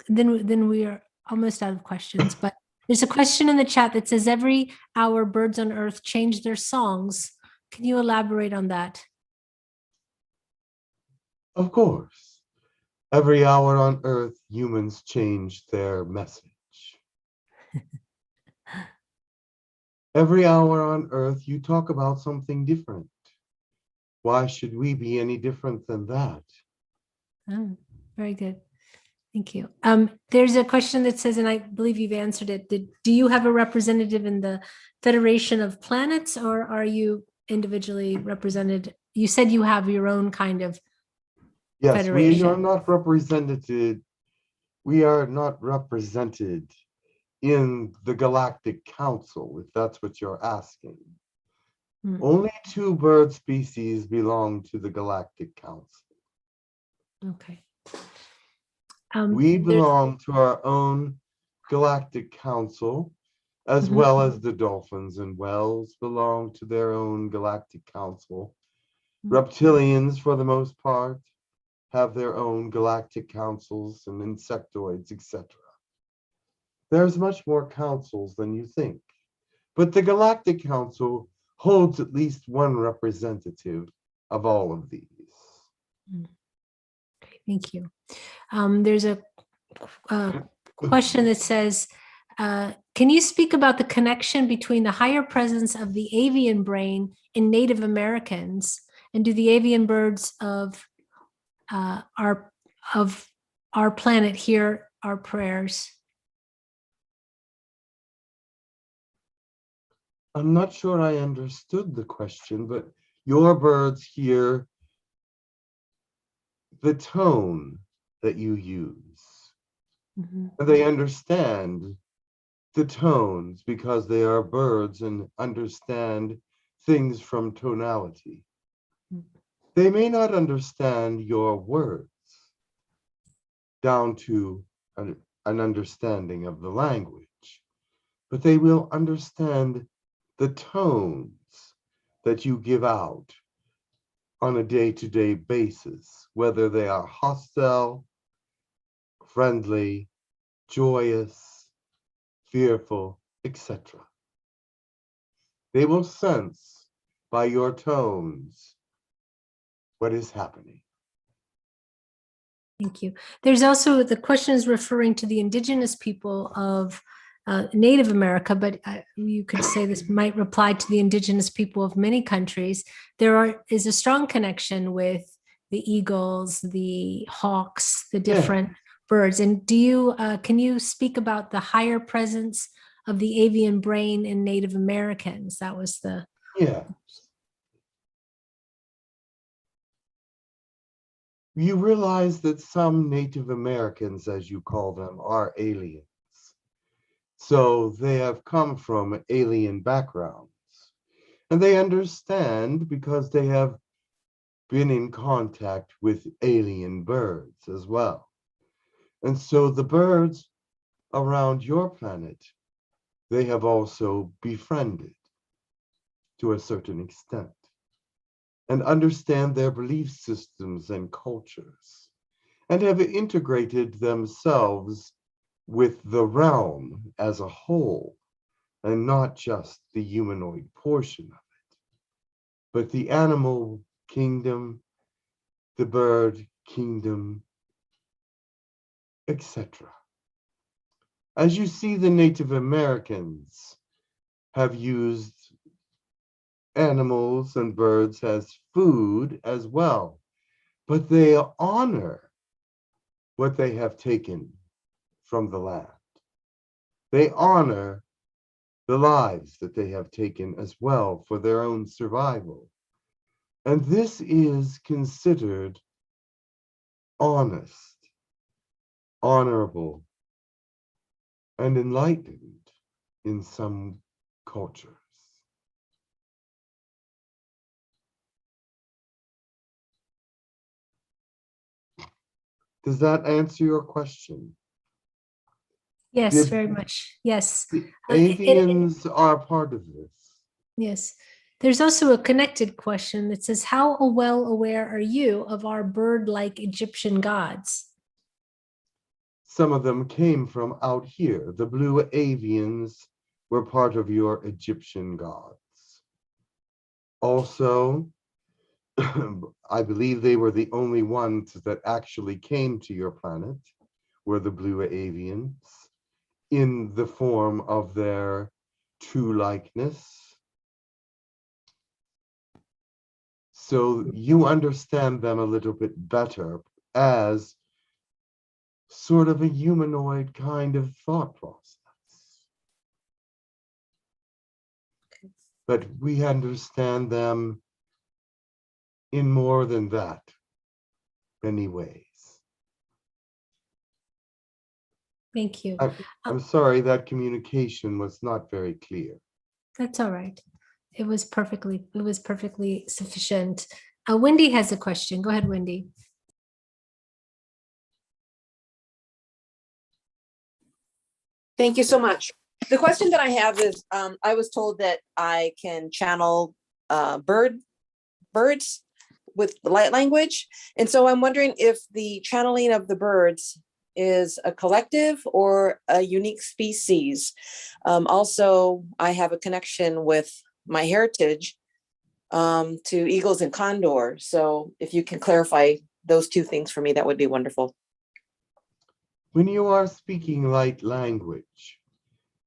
Speaker 1: then we are almost out of questions. But there's a question in the chat that says, "Every hour, birds on Earth change their songs." Can you elaborate on that?
Speaker 3: Of course. Every hour on Earth, humans change their message. Every hour on Earth, you talk about something different. Why should we be any different than that?
Speaker 1: Oh, very good. Thank you. There's a question that says, and I believe you've answered it, do you have a representative in the Federation of Planets, or are you individually represented? You said you have your own kind of
Speaker 3: Yes, we
Speaker 1: federation.
Speaker 3: are not represented. We are not represented in the Galactic Council, if that's what you're asking. Only 2 bird species belong to the Galactic Council.
Speaker 1: Okay.
Speaker 3: We belong to our own Galactic Council, as well as the dolphins and whales belong to their own Galactic Council. Reptilians, for the most part, have their own Galactic Councils, and insectoids, etc. There's much more councils than you think, but the Galactic Council holds at least one representative of all of these.
Speaker 1: Okay, thank you. There's a question that says, can you speak about the connection between the higher presence of the avian brain in Native Americans, and do the avian birds of our planet hear our prayers?
Speaker 3: I'm not sure I understood the question, but your birds hear the tone that you use. And they understand the tones because they are birds and understand things from tonality. They may not understand your words down to an understanding of the language, but they will understand the tones that you give out on a day-to-day basis, whether they are hostile, friendly, joyous, fearful, etc. They will sense by your tones what is happening.
Speaker 1: Thank you. There's also, the question is referring to the indigenous people of Native America, but you could say this might reply to the indigenous people of many countries. Is a strong connection with the eagles, the hawks, the different birds. And can you speak about the higher presence of the avian brain in Native Americans? That was the...
Speaker 3: Yeah. You realize that some Native Americans, as you call them, are aliens. So they have come from alien backgrounds. And they understand because they have been in contact with alien birds as well. And so the birds around your planet, they have also befriended to a certain extent and understand their belief systems and cultures and have integrated themselves with the realm as a whole and not just the humanoid portion of it, but the animal kingdom, the bird kingdom, etc. As you see, the Native Americans have used animals and birds as food as well, but they honor what they have taken from the land. They honor the lives that they have taken as well for their own survival. And this is considered honest, honorable, and enlightened in some cultures. Does that answer your question?
Speaker 1: Yes, very much. Yes.
Speaker 3: The avians are part of this.
Speaker 1: Yes. There's also a connected question that says, how well aware are you of our bird-like Egyptian gods?
Speaker 3: Some of them came from out here. The blue avians were part of your Egyptian gods. Also, I believe they were the only ones that actually came to your planet, were the blue avians, in the form of their true likeness. So you understand them a little bit better as sort of a humanoid kind of thought process. But we understand them in more than that, many ways.
Speaker 1: Thank you.
Speaker 3: I'm sorry that communication was not very clear.
Speaker 1: That's all right. It was perfectly sufficient. Wendy has a question. Go ahead, Wendy.
Speaker 9: Thank you so much. The question that I have is, I was told that I can channel birds with light language. And so I'm wondering if the channeling of the birds is a collective or a unique species. Also, I have a connection with my heritage to eagles and condor. So if you can clarify those two things for me, that would be wonderful.
Speaker 3: When you are speaking light language,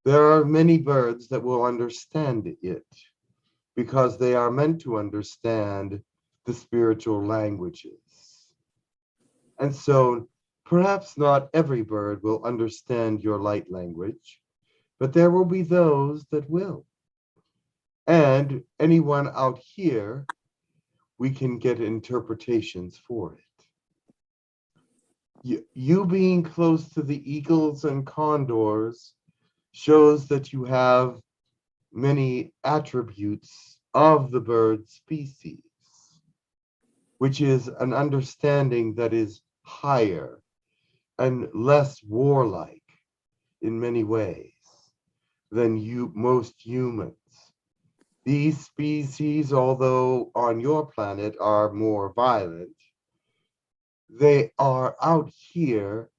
Speaker 3: there are many birds that will understand it because they are meant to understand the spiritual languages. And so perhaps not every bird will understand your light language, but there will be those that will. And anyone out here, we can get interpretations for it. You being close to the eagles and condors shows that you have many attributes of the bird species, which is an understanding that is higher and less warlike in many ways than most humans. These species, although on your planet are more violent, they are out here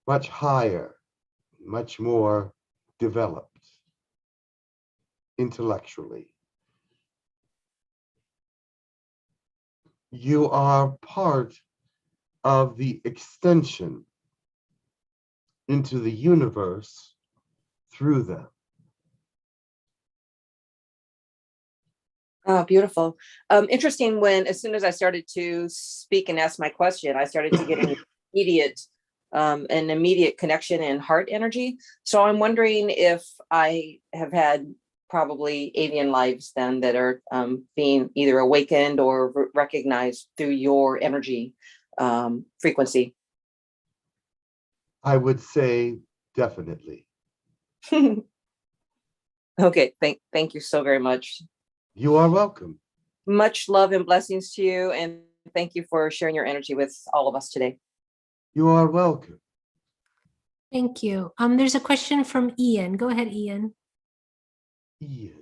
Speaker 3: much higher, much more developed intellectually. You are part of the extension into the universe through them.
Speaker 9: Oh, beautiful. Interesting when, as soon as I started to speak and ask my question, I started to get an immediate connection in heart energy. So I'm wondering if I have had probably avian lives then that are being either awakened or recognized through your energy frequency.
Speaker 3: I would say definitely.
Speaker 9: Okay, thank you so very much.
Speaker 3: You are welcome.
Speaker 9: Much love and blessings to you, and thank you for sharing your energy with all of us today.
Speaker 3: You are welcome.
Speaker 1: Thank you. There's a question from Ian. Go ahead, Ian.
Speaker 3: Ian.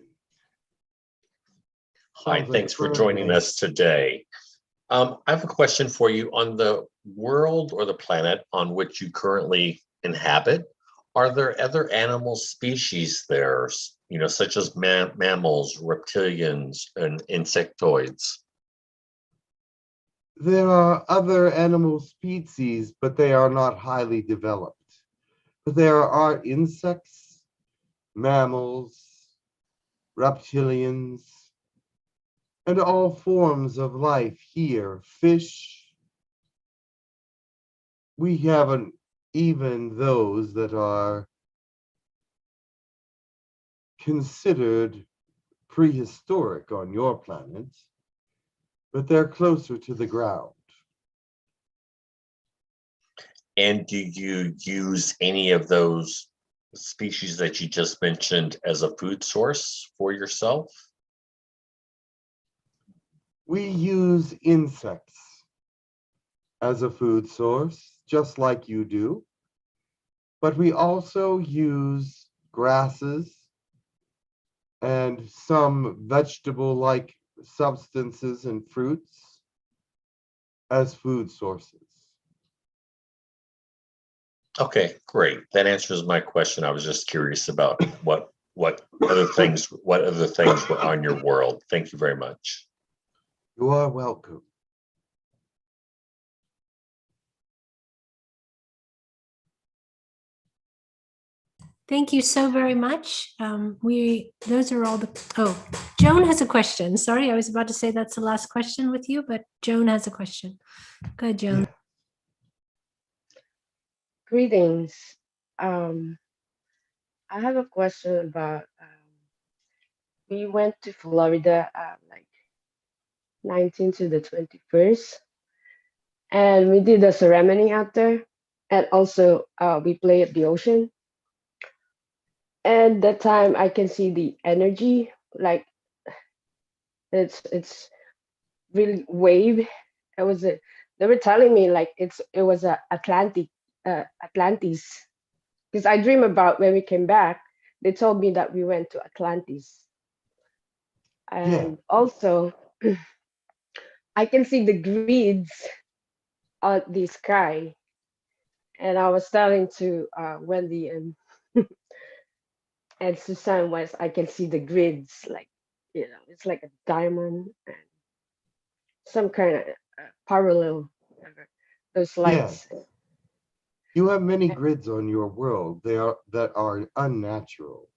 Speaker 10: Hi, thanks for joining us today. I have a question for you on the world or the planet on which you currently inhabit. Are there other animal species there, such as mammals, reptilians, and insectoids?
Speaker 3: There are other animal species, but they are not highly developed. But there are insects, mammals, reptilians, and all forms of life here. Fish. We haven't even those that are considered prehistoric on your planet, but they're closer to the ground.
Speaker 10: And do you use any of those species that you just mentioned as a food source for yourself?
Speaker 3: We use insects as a food source, just like you do, but we also use grasses and some vegetable-like substances and fruits as food sources.
Speaker 10: Okay, great. That answers my question. I was just curious about what other things were on your world. Thank you very much.
Speaker 3: You are welcome.
Speaker 1: Thank you so very much. Those are all Joan has a question. Sorry, I was about to say that's the last question with you, but Joan has a question. Go ahead, Joan.
Speaker 3: Yeah.
Speaker 11: Greetings. I have a question about we went to Florida like 19th to the 21st, and we did a ceremony out there, and also we play at the ocean. And that time I can see the energy, like it's really wave. They were telling me like it was a Atlantis, because I dream about when we came back. They told me that we went to Atlantis, and also I can see the grids on the sky. And I was telling to Wendy and Susan was I can see the grids, like it's like a diamond and some kind of parallel, those lights.
Speaker 3: Yes. You have many grids on your world that are unnatural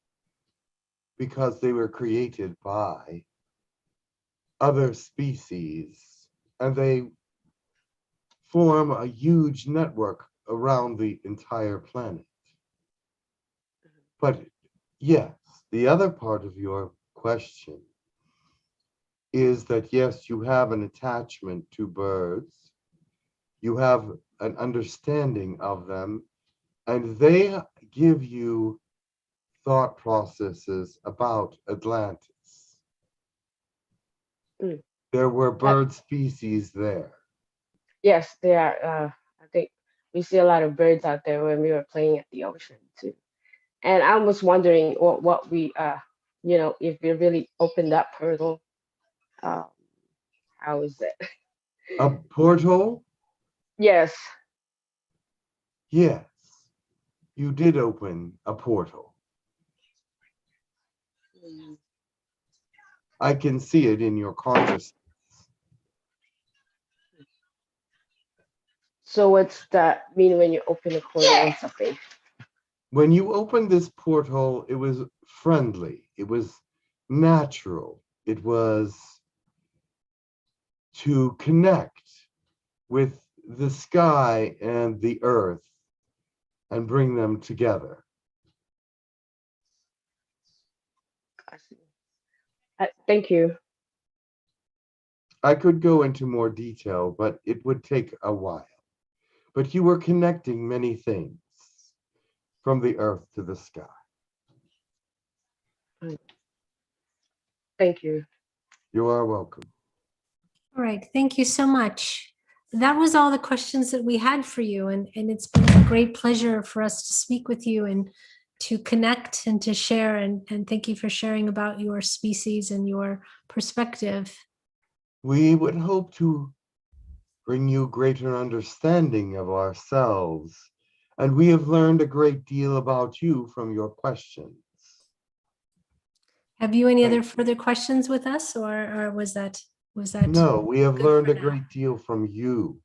Speaker 3: because they were created by other species, and they form a huge network around the entire planet. But yes, the other part of your question is that yes, you have an attachment to birds, you have an understanding of them, and they give you thought processes about Atlantis.
Speaker 11: Mm.
Speaker 3: There were bird species there.
Speaker 11: Yes, they are. I think we see a lot of birds out there when we were playing at the ocean too. And I was wondering what we if we really opened that portal, um, how is it?
Speaker 3: A portal?
Speaker 11: Yes.
Speaker 3: Yes, you did open a portal. I can see it in your consciousness.
Speaker 11: So what's that mean when you open a portal or something?
Speaker 3: When you opened this portal, it was friendly, it was natural, it was to connect with the sky and the earth and bring them together.
Speaker 11: I see. Thank you.
Speaker 3: I could go into more detail, but it would take a while. But you were connecting many things from the earth to the sky.
Speaker 11: Thank you.
Speaker 3: You are welcome.
Speaker 1: All right, thank you so much. That was all the questions that we had for you, and it's been a great pleasure for us to speak with you and to connect and to share, and thank you for sharing about your species and your perspective.
Speaker 3: We would hope to bring you greater understanding of ourselves, and we have learned a great deal about you from your questions.
Speaker 1: Have you any
Speaker 3: Thank
Speaker 1: other further questions with us, or was that
Speaker 3: No, we have
Speaker 1: good
Speaker 3: learned
Speaker 1: for
Speaker 3: a
Speaker 1: now?
Speaker 3: great deal from you,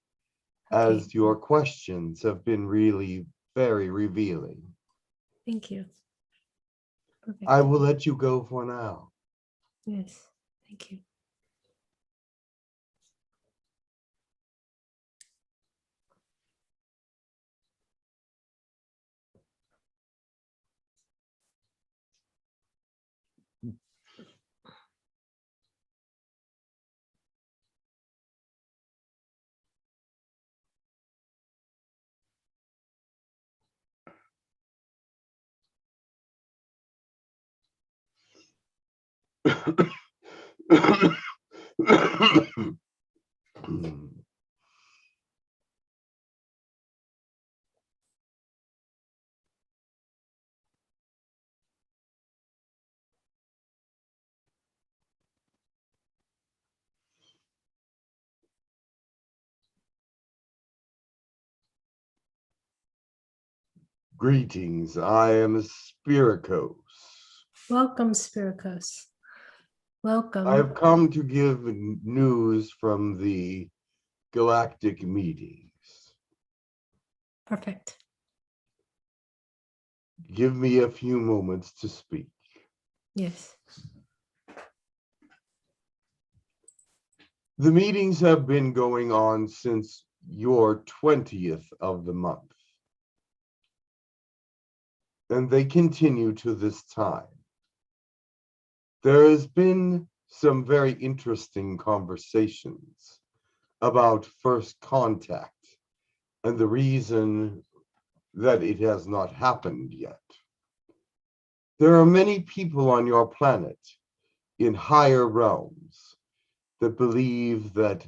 Speaker 1: Okay.
Speaker 3: as your questions have been really very revealing.
Speaker 1: Thank you. Perfect.
Speaker 3: I will let you go for now.
Speaker 1: Yes, thank you.
Speaker 3: Greetings, I am Spiricos.
Speaker 1: Welcome, Spirikos. Welcome.
Speaker 3: I have come to give news from the Galactic meetings.
Speaker 1: Perfect.
Speaker 3: Give me a few moments to speak.
Speaker 1: Yes.
Speaker 3: The meetings have been going on since your 20th of the month, and they continue to this time. There has been some very interesting conversations about first contact and the reason that it has not happened yet. There are many people on your planet in higher realms that believe that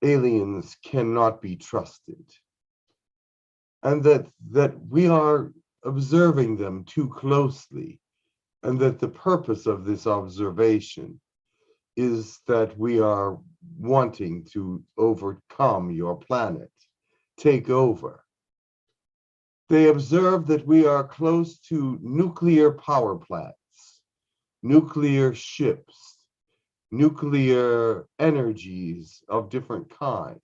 Speaker 3: aliens cannot be trusted, and that we are observing them too closely, and that the purpose of this observation is that we are wanting to overcome your planet, take over. They observe that we are close to nuclear power plants, nuclear ships, nuclear energies of different kinds,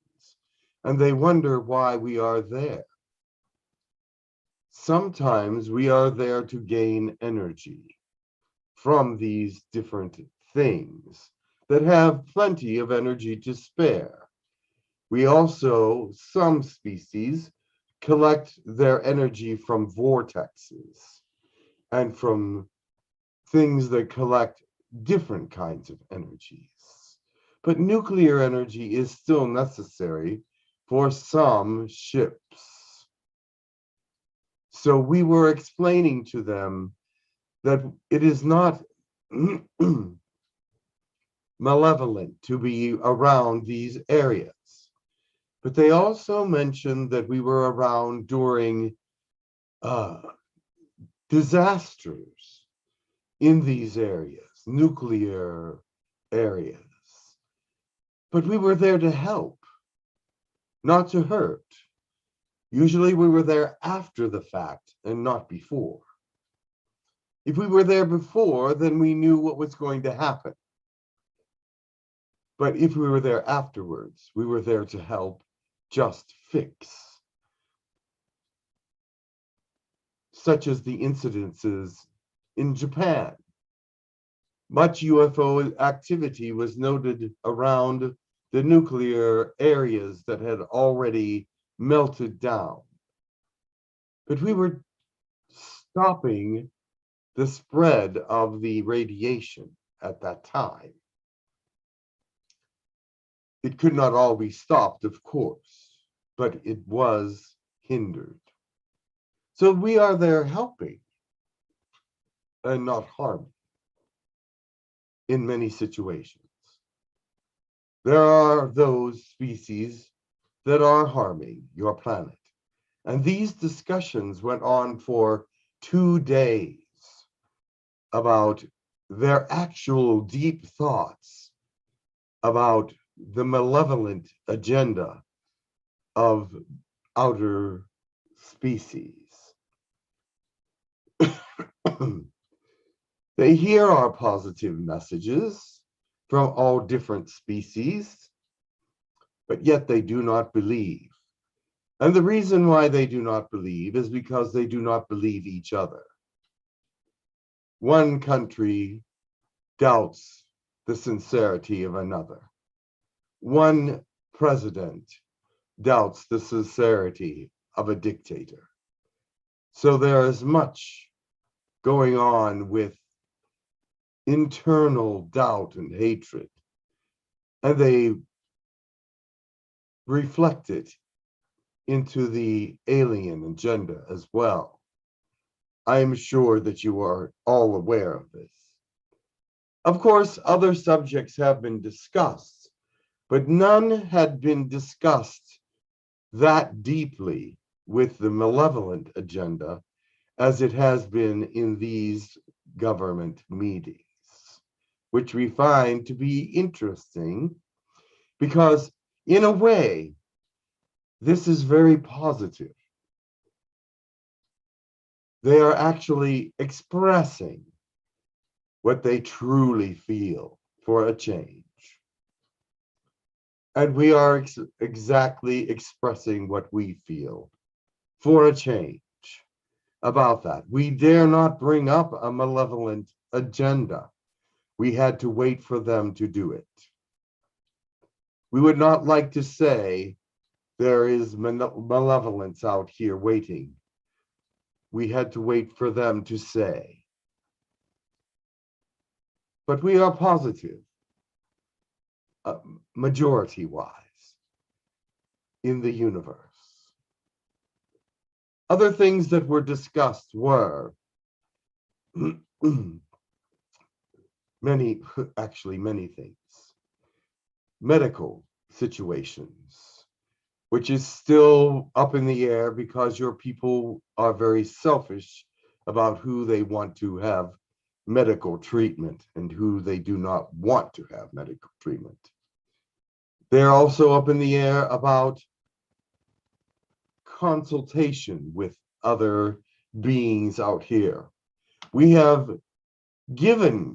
Speaker 3: and they wonder why we are there. Sometimes we are there to gain energy from these different things that have plenty of energy to spare. We also, some species, collect their energy from vortexes and from things that collect different kinds of energies. But nuclear energy is still necessary for some ships. So we were explaining to them that it is not malevolent to be around these areas, But they also mentioned that we were around during disasters in these areas, nuclear areas. But we were there to help, not to hurt. Usually we were there after the fact and not before. If we were there before, then we knew what was going to happen. But if we were there afterwards, we were there to help just fix. Such as the incidences in Japan. Much UFO activity was noted around the nuclear areas that had already melted down. But we were stopping the spread of the radiation at that time. It could not all be stopped, of course, but it was hindered. So we are there helping and not harming in many situations. There are those species that are harming your planet. And these discussions went on for 2 days about their actual deep thoughts about the malevolent agenda of outer species. They hear our positive messages from all different species, but yet they do not believe. And the reason why they do not believe is because they do not believe each other. One country doubts the sincerity of another. One president doubts the sincerity of a dictator. So there is much going on with internal doubt and hatred, and they reflect it into the alien agenda as well. I am sure that you are all aware of this. Of course, other subjects have been discussed, but none had been discussed that deeply with the malevolent agenda as it has been in these government meetings, which we find to be interesting because, in a way, this is very positive. They are actually expressing what they truly feel for a change. And we are exactly expressing what we feel for a change about that. We dare not bring up a malevolent agenda. We had to wait for them to do it. We would not like to say there is malevolence out here waiting. We had to wait for them to say. But we are positive, majority-wise, in the universe. Other things that were discussed were many things. Medical situations, which is still up in the air because your people are very selfish about who they want to have medical treatment and who they do not want to have medical treatment. They're also up in the air about consultation with other beings out here. We have given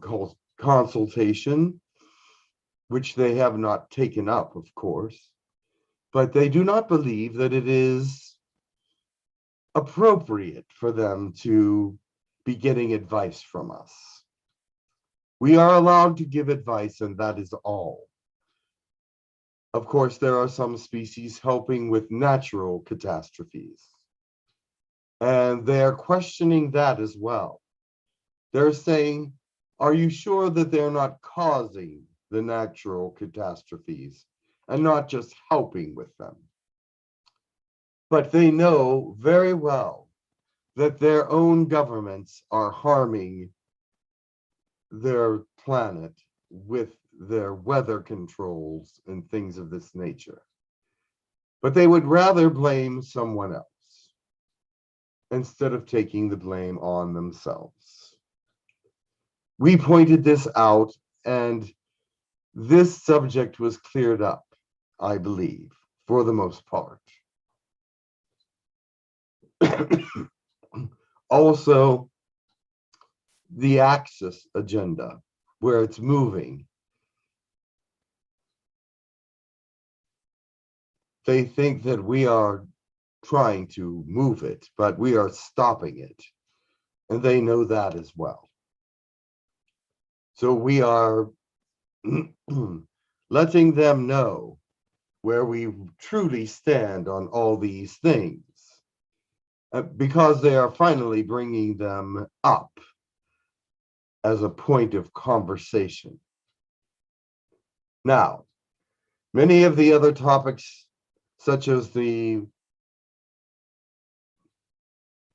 Speaker 3: consultation, which they have not taken up, of course, but they do not believe that it is appropriate for them to be getting advice from us. We are allowed to give advice, and that is all. Of course, there are some species helping with natural catastrophes, and they are questioning that as well. They're saying, are you sure that they're not causing the natural catastrophes and not just helping with them? But they know very well that their own governments are harming their planet with their weather controls and things of this nature. but they would rather blame someone else instead of taking the blame on themselves. We pointed this out, and this subject was cleared up, I believe, for the most part. Also, the axis agenda, where it's moving. They think that we are trying to move it, but we are stopping it. And they know that as well. So we are letting them know where we truly stand on all these things, because they are finally bringing them up as a point of conversation. Now, many of the other topics, such as the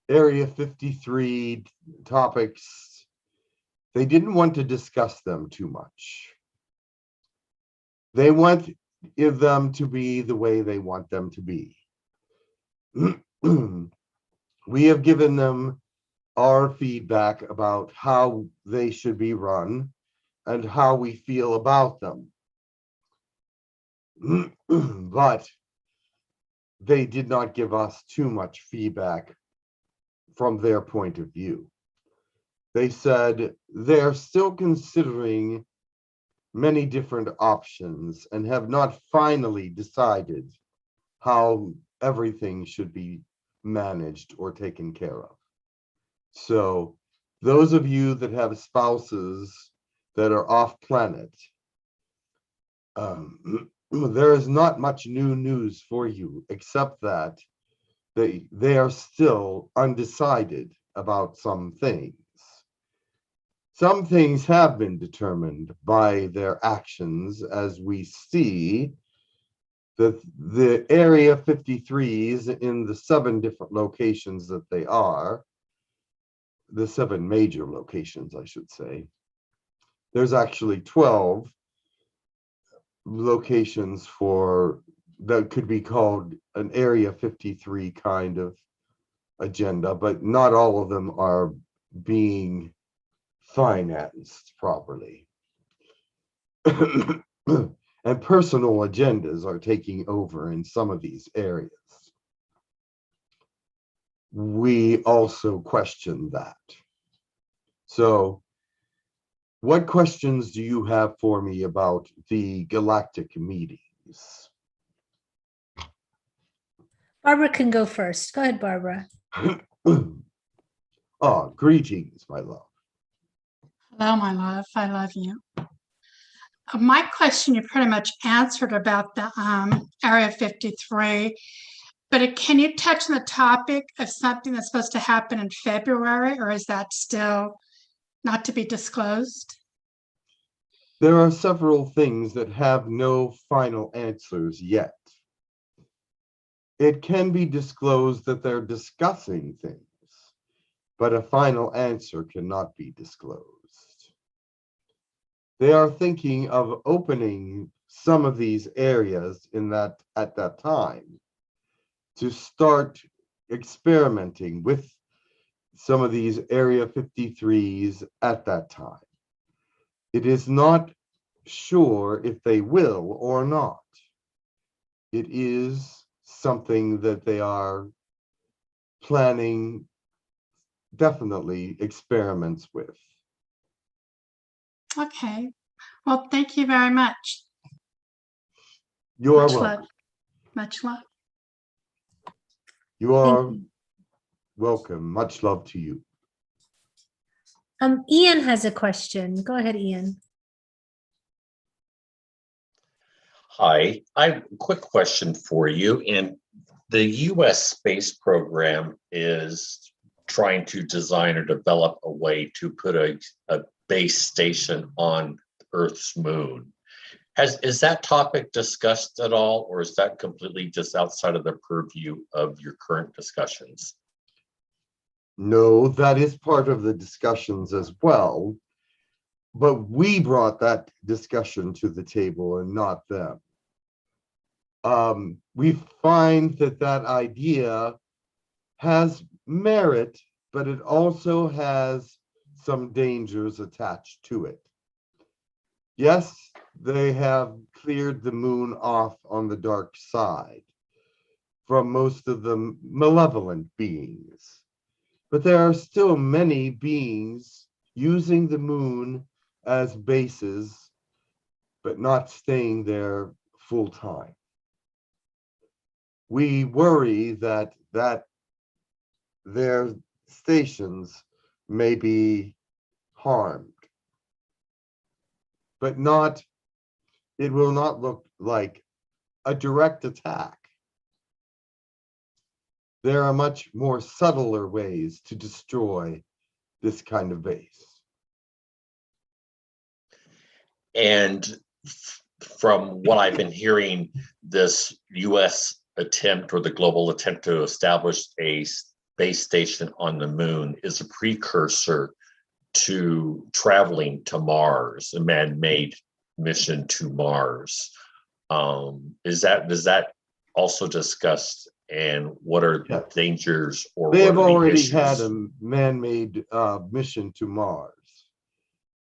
Speaker 3: Area 53 topics, they didn't want to discuss them too much. They want them to be the way they want them to be. We have given them our feedback about how they should be run and how we feel about them. But they did not give us too much feedback from their point of view. They said they're still considering many different options and have not finally decided how everything should be managed or taken care of. So those of you that have spouses that are off planet, there is not much new news for you, except that they are still undecided about some things. Some things have been determined by their actions, as we see that the Area 53s in the 7 different locations that they are, the 7 major locations, I should say. There's actually 12 locations for that could be called an Area 53 kind of agenda, but not all of them are being financed properly. And personal agendas are taking over in some of these areas. We also question that. So, what questions do you have for me about the Galactic meetings?
Speaker 1: Barbara can go first. Go ahead, Barbara.
Speaker 3: Oh, greetings, my love.
Speaker 5: Hello, my love. I love you. My question you pretty much answered about the Area 53, but can you touch on the topic of something that's supposed to happen in February, or is that still not to be disclosed?
Speaker 3: There are several things that have no final answers yet. It can be disclosed that they're discussing things, but a final answer cannot be disclosed. They are thinking of opening some of these areas at that time to start experimenting with some of these Area 53s at that time. It is not sure if they will or not. It is something that they are planning definitely experiments with.
Speaker 5: Okay. Well, thank you very much.
Speaker 3: You are
Speaker 5: Much
Speaker 3: welcome.
Speaker 5: love. Much love.
Speaker 3: You are
Speaker 1: Thank you.
Speaker 3: welcome. Much love to you.
Speaker 1: Ian has a question. Go ahead, Ian.
Speaker 10: Hi, I have a quick question for you. And the US space program is trying to design or develop a way to put a base station on Earth's moon. Is that topic discussed at all, or is that completely just outside of the purview of your current discussions?
Speaker 3: No, that is part of the discussions as well, but we brought that discussion to the table and not them. we find that that idea has merit, but it also has some dangers attached to it. Yes, they have cleared the moon off on the dark side from most of the malevolent beings, but there are still many beings using the moon as bases, but not staying there full time. We worry that their stations may be harmed, but not, it will not look like a direct attack. There are much more subtler ways to destroy this kind of base.
Speaker 10: And from what I've been hearing, this US attempt or the global attempt to establish a base station on the moon is a precursor to traveling to Mars, a man-made mission to Mars. Is that also discussed? And what are the dangers or
Speaker 3: they
Speaker 10: what
Speaker 3: have
Speaker 10: are the
Speaker 3: already
Speaker 10: issues?
Speaker 3: had a man-made mission to Mars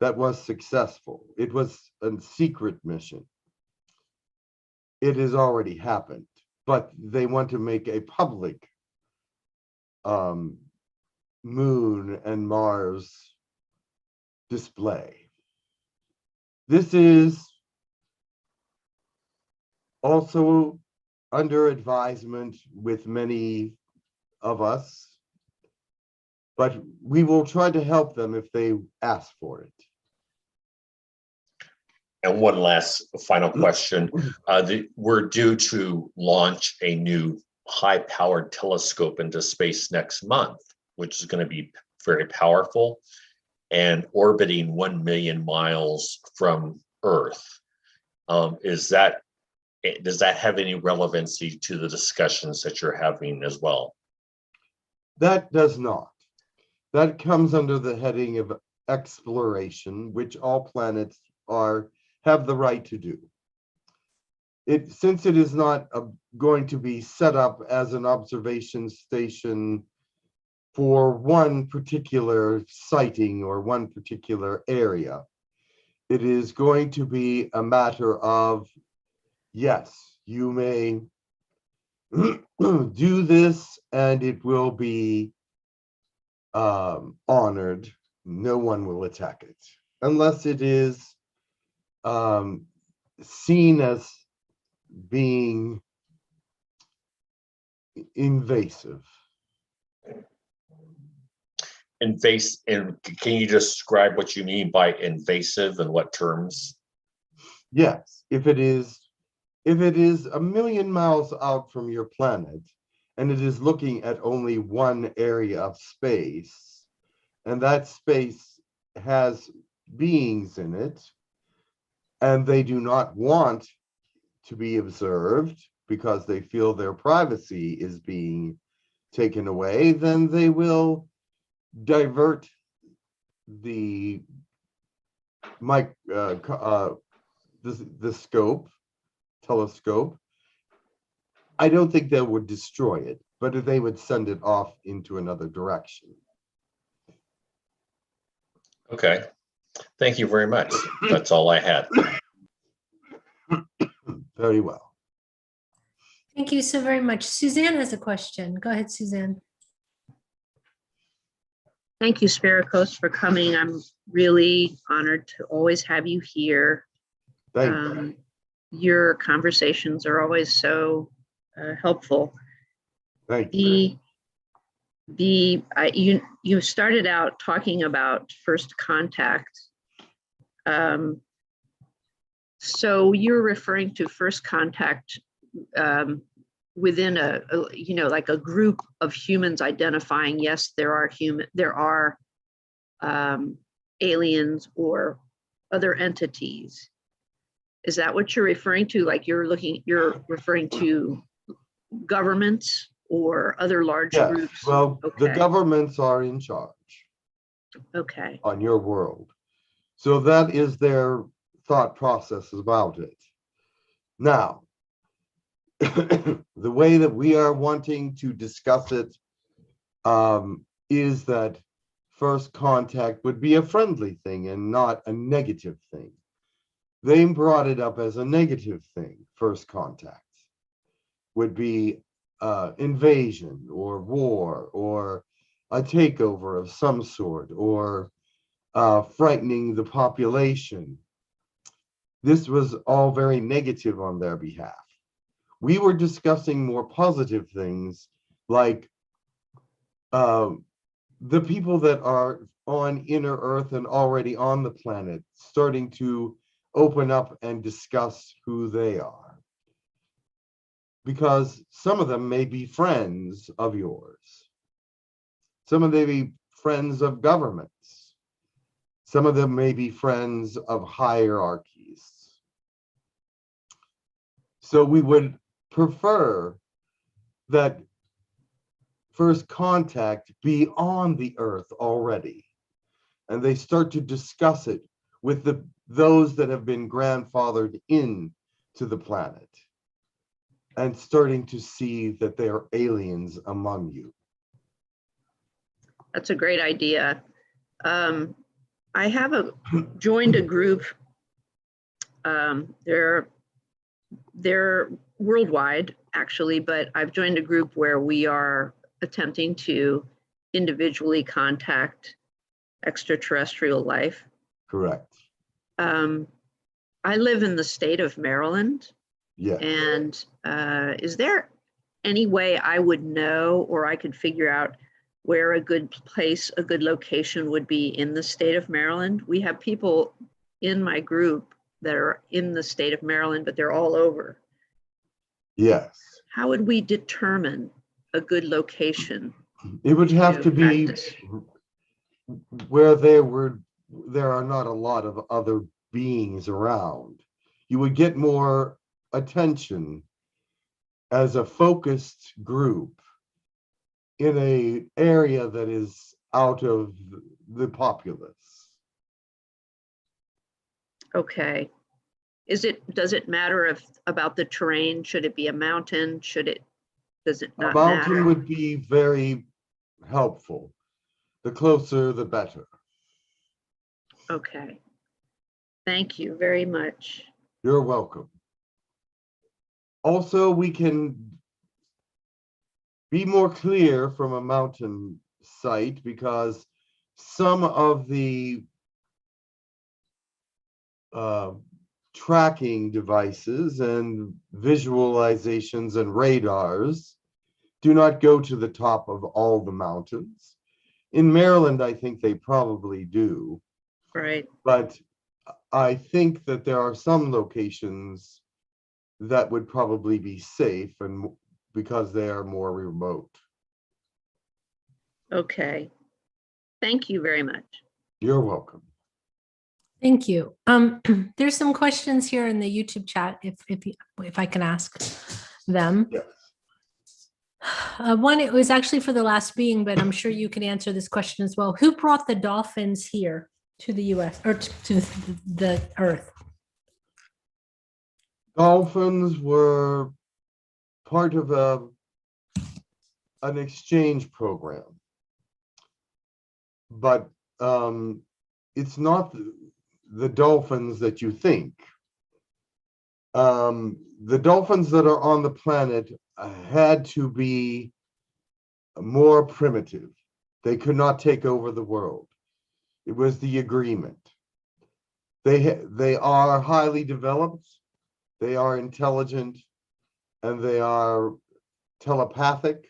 Speaker 3: that was successful. It was a secret mission. It has already happened, but they want to make a public moon and Mars display. This is also under advisement with many of us, but we will try to help them if they ask for it.
Speaker 10: And one last final question. We're due to launch a new high-powered telescope into space next month, which is going to be very powerful and orbiting 1 million miles from Earth. Does that have any relevancy to the discussions that you're having as well?
Speaker 3: That does not. That comes under the heading of exploration, which all planets have the right to do. Since it is not going to be set up as an observation station for one particular sighting or one particular area, it is going to be a matter of, yes, you may do this and it will be honored. No one will attack it unless it is seen as being invasive.
Speaker 10: Invasive, and can you describe what you mean by invasive and what terms?
Speaker 3: Yes, if it is 1 million miles out from your planet and it is looking at only one area of space, and that space has beings in it, and they do not want to be observed because they feel their privacy is being taken away, then they will divert the telescope. I don't think they would destroy it, but they would send it off into another direction.
Speaker 10: Okay, thank you very much. That's all I had.
Speaker 3: Very well.
Speaker 1: Thank you so very much. Suzanne has a question. Go ahead, Suzanne.
Speaker 4: Thank you, Spirikos, for coming. I'm really honored to always have you here.
Speaker 3: Thank you.
Speaker 4: Your conversations are always so helpful.
Speaker 3: Thank you.
Speaker 4: You started out talking about first contact. So you're referring to first contact within like a group of humans identifying, yes, there are aliens or other entities. Is that what you're referring to? Like you're referring to governments or other large
Speaker 3: Yes.
Speaker 4: groups?
Speaker 3: Well,
Speaker 4: Okay.
Speaker 3: the governments are in charge.
Speaker 4: Okay.
Speaker 3: On your world. So that is their thought process about it. Now, the way that we are wanting to discuss it is that first contact would be a friendly thing and not a negative thing. They brought it up as a negative thing. First contact would be invasion or war or a takeover of some sort or frightening the population. This was all very negative on their behalf. We were discussing more positive things like the people that are on inner Earth and already on the planet starting to open up and discuss who they are. Because some of them may be friends of yours. Some of them may be friends of governments. Some of them may be friends of hierarchies. So we would prefer that first contact be on the Earth already, and they start to discuss it with those that have been grandfathered in to the planet and starting to see that they are aliens among you.
Speaker 4: That's a great idea. I have joined a group. They're worldwide, actually, but I've joined a group where we are attempting to individually contact extraterrestrial life.
Speaker 3: Correct.
Speaker 4: I live in the state of Maryland.
Speaker 3: Yeah.
Speaker 4: And is there any way I would know, or I could figure out where a good place, a good location would be in the state of Maryland? We have people in my group that are in the state of Maryland, but they're all over.
Speaker 3: Yes.
Speaker 4: How would we determine a good location?
Speaker 3: It would have to be
Speaker 4: practice?
Speaker 3: where there are not a lot of other beings around. You would get more attention as a focused group in a area that is out of the populace.
Speaker 4: Okay. Does it matter about the terrain? Should it be a mountain? Does it not
Speaker 3: A mountain
Speaker 4: matter?
Speaker 3: would be very helpful. The closer, the better.
Speaker 4: Okay. Thank you very much.
Speaker 3: You're welcome. Also, we can be more clear from a mountain site because some of the tracking devices and visualizations and radars do not go to the top of all the mountains. In Maryland, I think they probably do.
Speaker 4: Right.
Speaker 3: But I think that there are some locations that would probably be safe and because they are more remote.
Speaker 4: Okay. Thank you very much.
Speaker 3: You're welcome.
Speaker 1: Thank you. There's some questions here in the YouTube chat, if I can ask them.
Speaker 3: Yes.
Speaker 1: One, it was actually for the last being, but I'm sure you can answer this question as well. Who brought the dolphins here to the US or to the Earth?
Speaker 3: Dolphins were part of an exchange program, but it's not the dolphins that you think. The dolphins that are on the planet had to be more primitive. They could not take over the world. It was the agreement. They are highly developed, they are intelligent, and they are telepathic,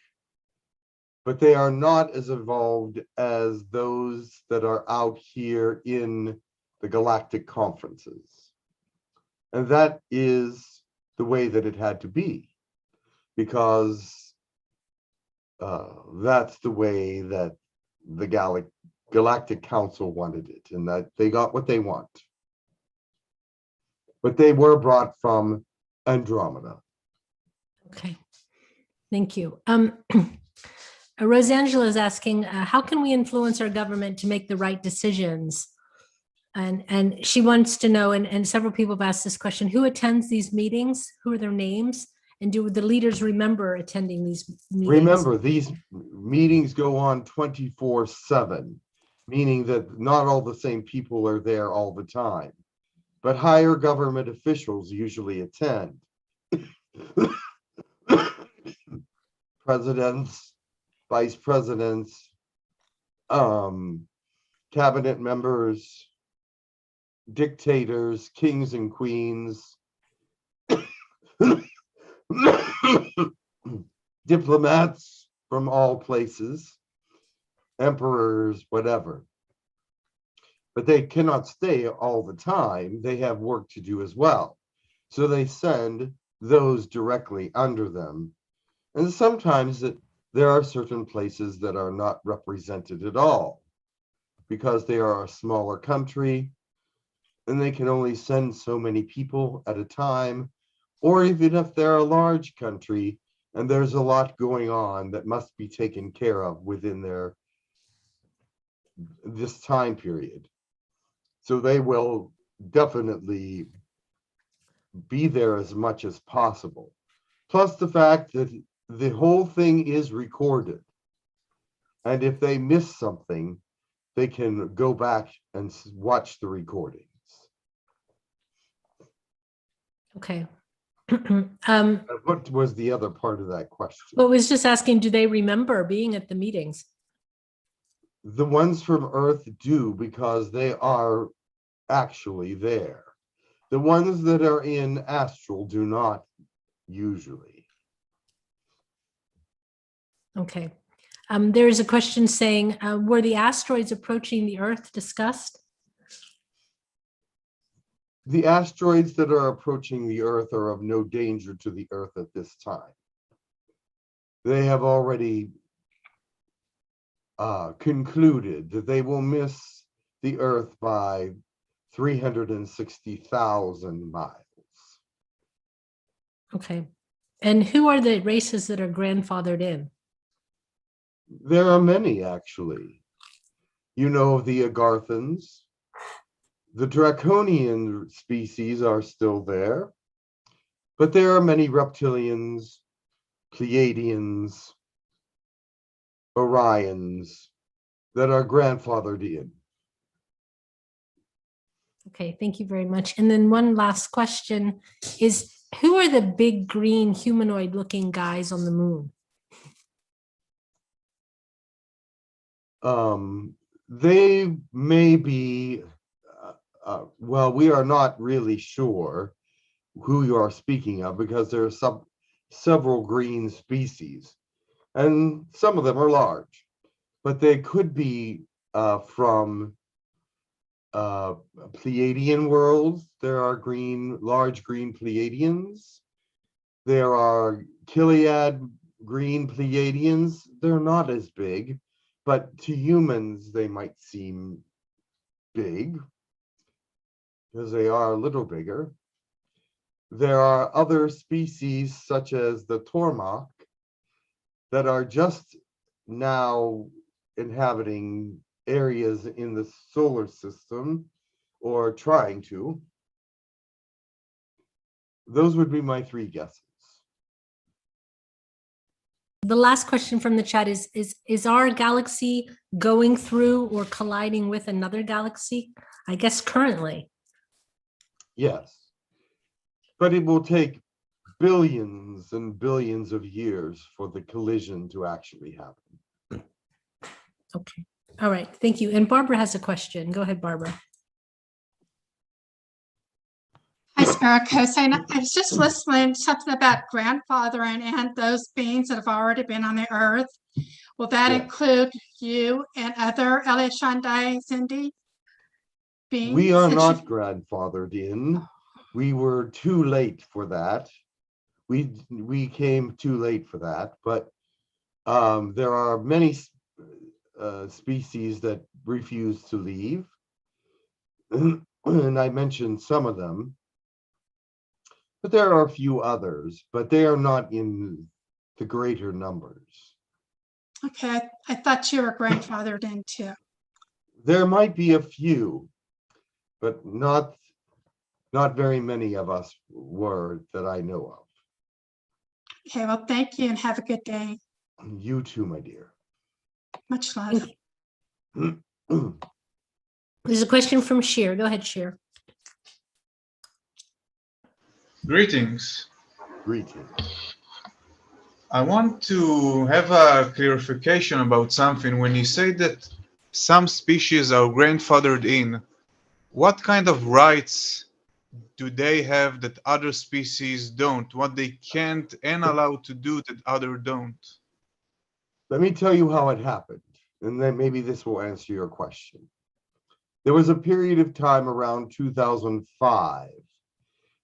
Speaker 3: but they are not as evolved as those that are out here in the galactic conferences. And that is the way that it had to be, because that's the way that the Galactic Council wanted it, and that they got what they want. But they were brought from Andromeda.
Speaker 1: Okay, thank you. Rosangela is asking, how can we influence our government to make the right decisions? And she wants to know, and several people have asked this question, who attends these meetings? Who are their names? And do the leaders remember attending these meetings?
Speaker 3: Remember, these meetings go on 24/7, meaning that not all the same people are there all the time, but higher government officials usually attend. Presidents, vice presidents, cabinet members, dictators, kings and queens, diplomats from all places, emperors, whatever. But they cannot stay all the time. They have work to do as well. So they send those directly under them. And sometimes there are certain places that are not represented at all because they are a smaller country and they can only send so many people at a time. Or even if they're a large country and there's a lot going on that must be taken care of within this time period. So they will definitely be there as much as possible. Plus the fact that the whole thing is recorded. And if they miss something, they can go back and watch the recordings.
Speaker 1: Okay.
Speaker 3: And what was the other part of that question?
Speaker 1: Well, I was just asking, do they remember being at the meetings?
Speaker 3: The ones from Earth do, because they are actually there. The ones that are in astral do not usually.
Speaker 1: Okay. There is a question saying, were the asteroids approaching the Earth discussed?
Speaker 3: The asteroids that are approaching the Earth are of no danger to the Earth at this time. They have already concluded that they will miss the Earth by 360,000 miles.
Speaker 1: Okay. And who are the races that are grandfathered in?
Speaker 3: There are many, actually. You know, the Agarthans. The draconian species are still there, but there are many reptilians, Pleiadians, Orions that are grandfathered in.
Speaker 1: Okay, thank you very much. And then one last question is, who are the big green humanoid looking guys on the moon?
Speaker 3: They may be, well, we are not really sure who you are speaking of because there are several green species and some of them are large, but they could be from Pleiadian worlds. There are large green Pleiadians. There are Gilead green Pleiadians. They're not as big, but to humans, they might seem big because they are a little bigger. There are other species such as the Tormach that are just now inhabiting areas in the solar system or trying to. Those would be my three guesses.
Speaker 1: The last question from the chat is our galaxy going through or colliding with another galaxy? I guess currently.
Speaker 3: Yes, but it will take billions and billions of years for the collision to actually happen.
Speaker 1: Okay. All right. Thank you. And Barbara has a question. Go ahead, Barbara.
Speaker 5: Hi, Spirit Hossein. I was just listening to something about grandfathering and those beings that have already been on the earth. Will that
Speaker 3: Yes.
Speaker 5: include you and other Elishandai Zindi beings?
Speaker 3: We are
Speaker 5: that
Speaker 3: not
Speaker 5: you-
Speaker 3: grandfathered in. We were too late for that. We came too late for that, but there are many species that refuse to leave. And I mentioned some of them, but there are a few others, but they are not in the greater numbers.
Speaker 5: Okay, I thought you were grandfathered in too.
Speaker 3: There might be a few, but not very many of us were that I know of.
Speaker 5: Okay, well, thank you and have a good day.
Speaker 3: You too, my dear.
Speaker 5: Much love.
Speaker 1: There's a question from Sheer. Go ahead, Sheer.
Speaker 12: Greetings.
Speaker 3: Greetings.
Speaker 12: I want to have a clarification about something. When you say that some species are grandfathered in, what kind of rights do they have that other species don't? What they can't and allowed to do that other don't?
Speaker 3: Let me tell you how it happened, and then maybe this will answer your question. There was a period of time around 2005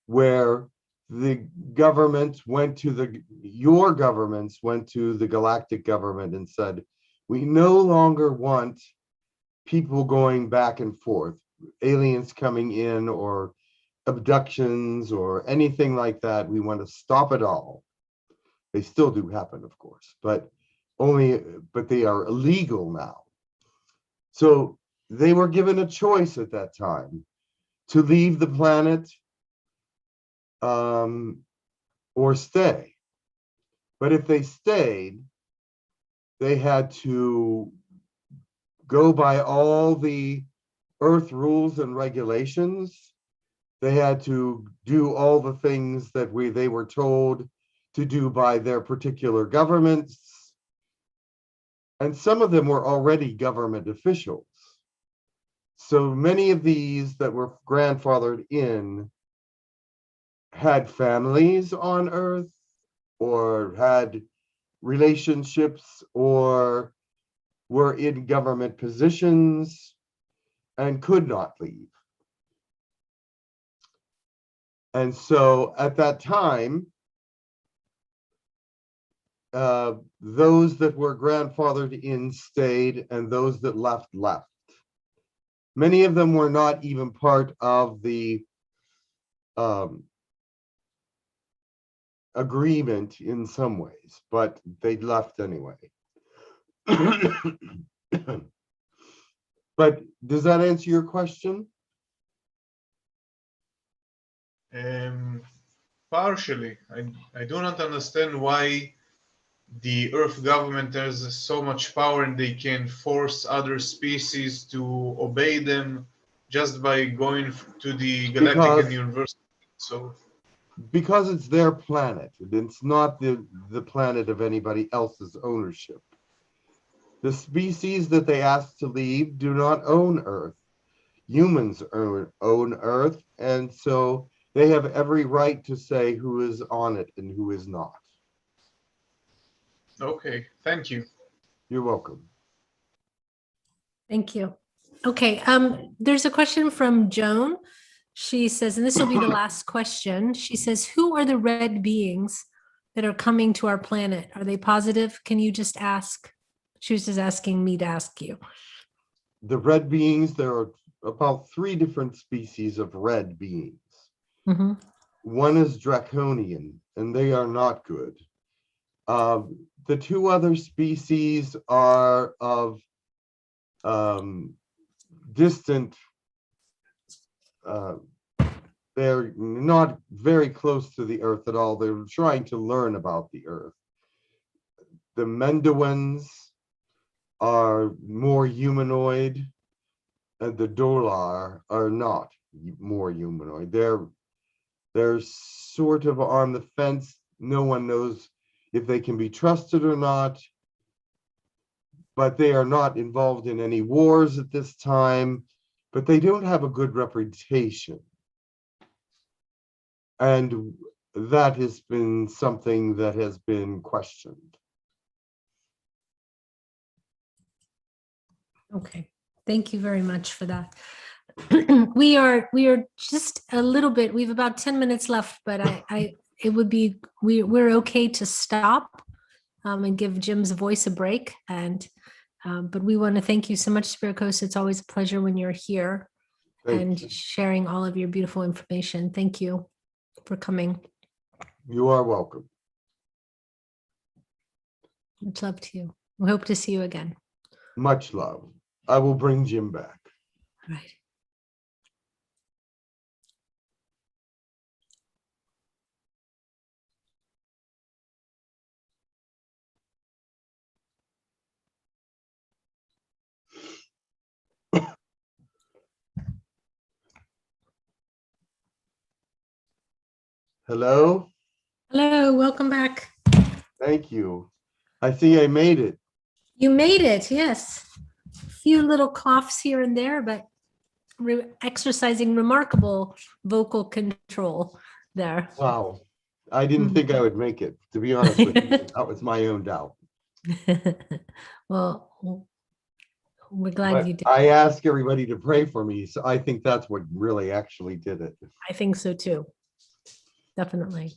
Speaker 3: where the government went to your governments went to the Galactic government and said, we no longer want people going back and forth, aliens coming in or abductions or anything like that. We want to stop it all. They still do happen, of course, but they are illegal now. So they were given a choice at that time to leave the planet or stay. But if they stayed, they had to go by all the Earth rules and regulations. They had to do all the things that they were told to do by their particular governments. And some of them were already government officials. So many of these that were grandfathered in had families on Earth or had relationships or were in government positions and could not leave. And so at that time, those that were grandfathered in stayed and those that left. Many of them were not even part of the agreement in some ways, but they left anyway. But does that answer your question?
Speaker 12: Partially. I do not understand why the Earth government has so much power and they can force other species to obey them just by going to the Galactic and Universal. So
Speaker 3: because it's their planet, it's not the planet of anybody else's ownership. The species that they asked to leave do not own Earth. Humans own Earth, and so they have every right to say who is on it and who is not.
Speaker 12: okay, thank you.
Speaker 3: You're welcome.
Speaker 1: Thank you. Okay, there's a question from Joan. She says, and this will be the last question. She says, who are the red beings that are coming to our planet? Are they positive? Can you just ask? She was just asking me to ask you.
Speaker 3: The red beings, there are about 3 different species of red beings.
Speaker 1: Mm-hmm.
Speaker 3: One is draconian, and they are not good. The 2 other species are of distant, they're not very close to the Earth at all. They're trying to learn about the Earth. The Mendoans are more humanoid, and the Dolar are not more humanoid. They're sort of on the fence. No one knows if they can be trusted or not, but they are not involved in any wars at this time, but they don't have a good reputation. And that has been something that has been questioned.
Speaker 1: Okay, thank you very much for that. We are just a little bit, we have about 10 minutes left, but it would be, we're okay to stop and give Jim's voice a break. And but we want to thank you so much, Spirikos. It's always a pleasure when you're here and sharing all of your beautiful information. Thank you for coming.
Speaker 3: You are welcome.
Speaker 1: Much love to you. We hope to see you again.
Speaker 3: Much love. I will bring Jim back.
Speaker 1: All right.
Speaker 3: Hello?
Speaker 1: Hello, welcome back.
Speaker 3: Thank you. I see I made it.
Speaker 1: You made it, yes. A few little coughs here and there, but exercising remarkable vocal control there.
Speaker 3: Wow. I didn't think I would make it, to be honest with you. That was my own doubt.
Speaker 1: Well, we're glad
Speaker 3: But
Speaker 1: you did.
Speaker 3: I ask everybody to pray for me, so I think that's what really actually did it.
Speaker 1: I think so too. Definitely.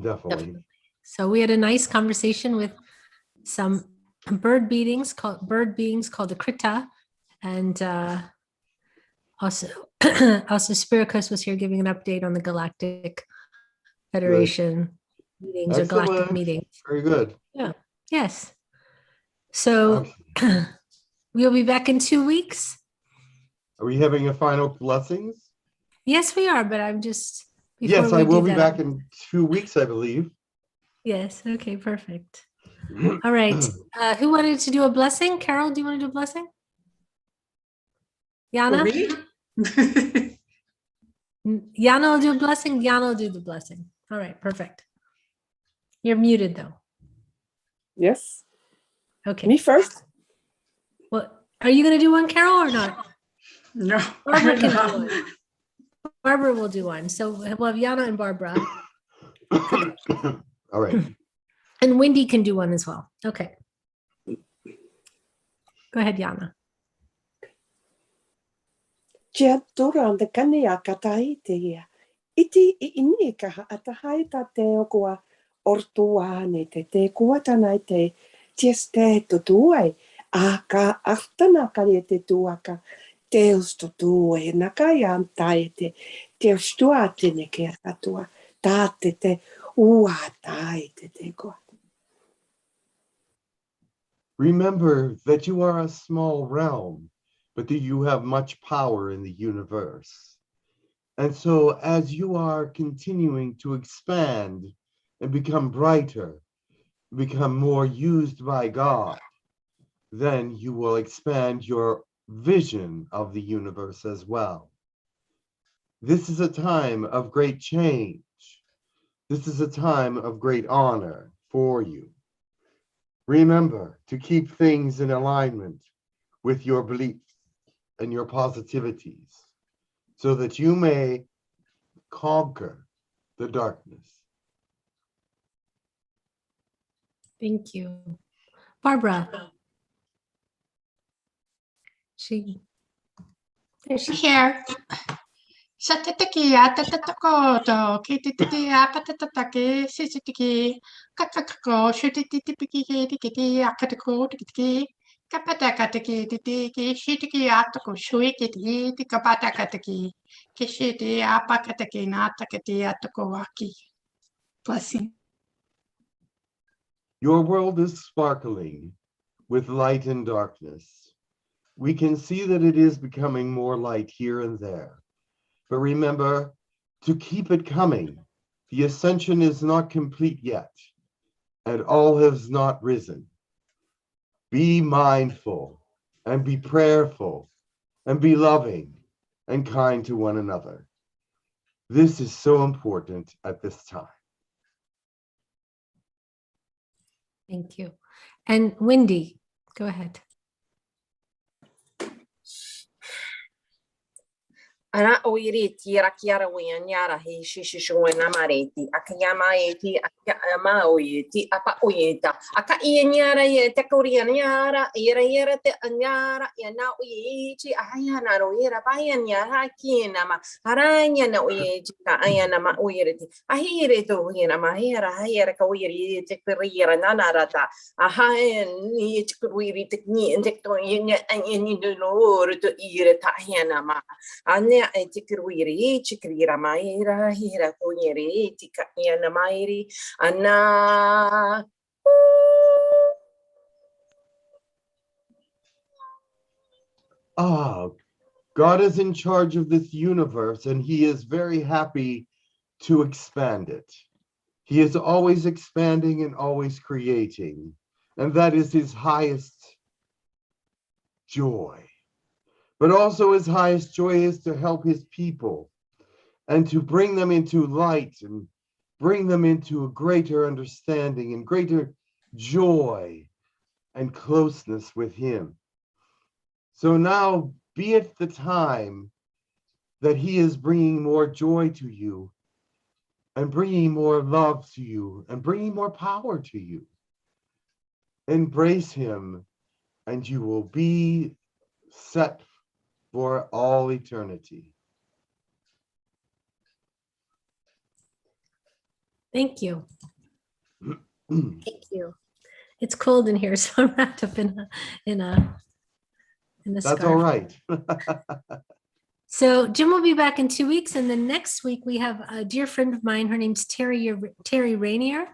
Speaker 3: Definitely.
Speaker 1: So we had a nice conversation with some bird beings called the Krita, and also Spiricus was here giving an update on the Galactic Federation meetings or Galactic
Speaker 3: Excellent.
Speaker 1: meetings.
Speaker 3: Very good.
Speaker 1: Yes. So we'll be back in 2 weeks.
Speaker 3: Are we having a final blessings?
Speaker 1: Yes, we are, but I'm just.
Speaker 3: Yes, I
Speaker 1: we
Speaker 3: will
Speaker 1: do
Speaker 3: be
Speaker 1: that,
Speaker 3: back in 2 weeks, I believe.
Speaker 1: Yes. Okay, perfect. All right. Who wanted to do a blessing? Carol, do you want to do a blessing? Yana? Yana will do a blessing. Yana will do the blessing. All right, perfect. You're muted though.
Speaker 11: Yes.
Speaker 1: Okay.
Speaker 11: Me first?
Speaker 1: Well, are you going to do one, Carol, or not?
Speaker 5: No.
Speaker 1: Barbara can do one. Barbara will do one. So we'll have Yana and Barbara.
Speaker 3: All right.
Speaker 1: And Wendy can do one as well. Okay. Go ahead, Yana.
Speaker 11: Chia tura the kania katai te ia. Iti I ini ka atahai ta te okua ortuane te kuatana te tieste tutuai. Aka aftana ka te tuaka. Teus tutue nakaya antai te stuate ne ke atua. Tate te ua tai te koa.
Speaker 3: Remember that you are a small realm, but that you have much power in the universe. And so as you are continuing to expand and become brighter, become more used by God, then you will expand your vision of the universe as well. This is a time of great change. This is a time of great honor for you. Remember to keep things in alignment with your beliefs and your positivities so that you may conquer the darkness.
Speaker 1: Thank you. Barbara. There she
Speaker 5: Here. Sa te tiki a te takoto, ki te tiki a patatataki, si te tiki, kakakako, shi te tiki piki tiki a katako tiki, kapataka tiki, shi tiki a tako shui tiki, kapataka tiki, ki shi te a pakataki na takati a tako waki. Blessing.
Speaker 3: Your world is sparkling with light and darkness. We can see that it is becoming more light here and there. But remember to keep it coming. The ascension is not complete yet, and all has not risen. Be mindful and be prayerful and be loving and kind to one another. This is so important at this time.
Speaker 1: Thank you. And Wendy, go ahead.
Speaker 9: Ana oiri tira kiara wianyara he shishishuena mareti akayama eti akama oiti apa oita aka ianyara ye te koreanyara ira te anyara yana oiti ayana roira bayanyara kinama haranya na oiti ka ayana ma oireti ahire to hina mahira ka oiri te koreira nanarata ahaen ni te koiri te ni te to yin ani no to ira ta ayana ma ane tikirwiri chikrira maira hira kunyeri tikanya mairi anna
Speaker 3: God is in charge of this universe and he is very happy to expand it. He is always expanding and always creating, and that is his highest joy. But also his highest joy is to help his people and to bring them into light and bring them into a greater understanding and greater joy and closeness with him. So now be it the time that he is bringing more joy to you and bringing more love to you and bringing more power to you. Embrace him and you will be set for all eternity.
Speaker 1: Thank you. Thank you. It's cold in here, so I'm wrapped up in a
Speaker 3: That's all
Speaker 1: scarf.
Speaker 3: right.
Speaker 1: So Jim will be back in 2 weeks, and then next week we have a dear friend of mine. Her name's Terry Rainier.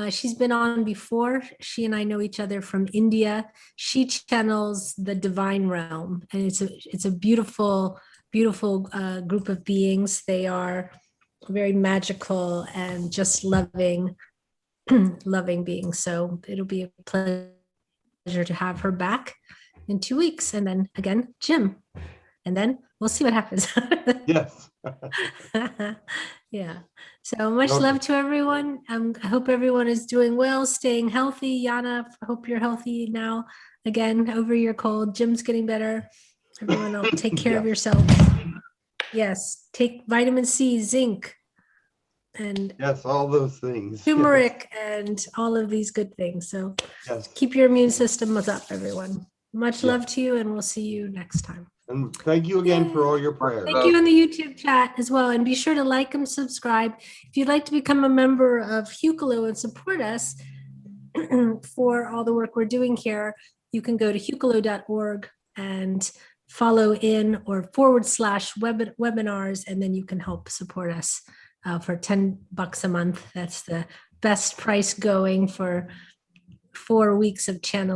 Speaker 1: She's been on before. She and I know each other from India. She channels the divine realm, and it's a beautiful, beautiful group of beings. They are very magical and just loving, loving beings. So it'll be a pleasure to have her back in 2 weeks, and then again, Jim, and then we'll see what happens.
Speaker 3: Yes.
Speaker 1: Yeah. So much
Speaker 3: Okay.
Speaker 1: love to everyone. I hope everyone is doing well, staying healthy. Yana, I hope you're healthy now. Again, over your cold. Jim's getting better. Everyone else, take care of
Speaker 3: Yes.
Speaker 1: yourself. Yes. Take vitamin C, zinc, and
Speaker 3: Yes, all those things.
Speaker 1: turmeric, and all of these good things. So
Speaker 3: Yes.
Speaker 1: keep your immune system up, everyone. Much
Speaker 3: Yeah.
Speaker 1: love to you, and we'll see you next time.
Speaker 3: And thank you again for all your prayers.
Speaker 1: Thank you in the YouTube chat as well. And be sure to like and subscribe. If you'd like to become a member of Hucolo and support us for all the work we're doing here, you can go to hucolo.org and follow in or / webinars, and then you can help support us for $10 a month. That's the best price going for 4 weeks of channel.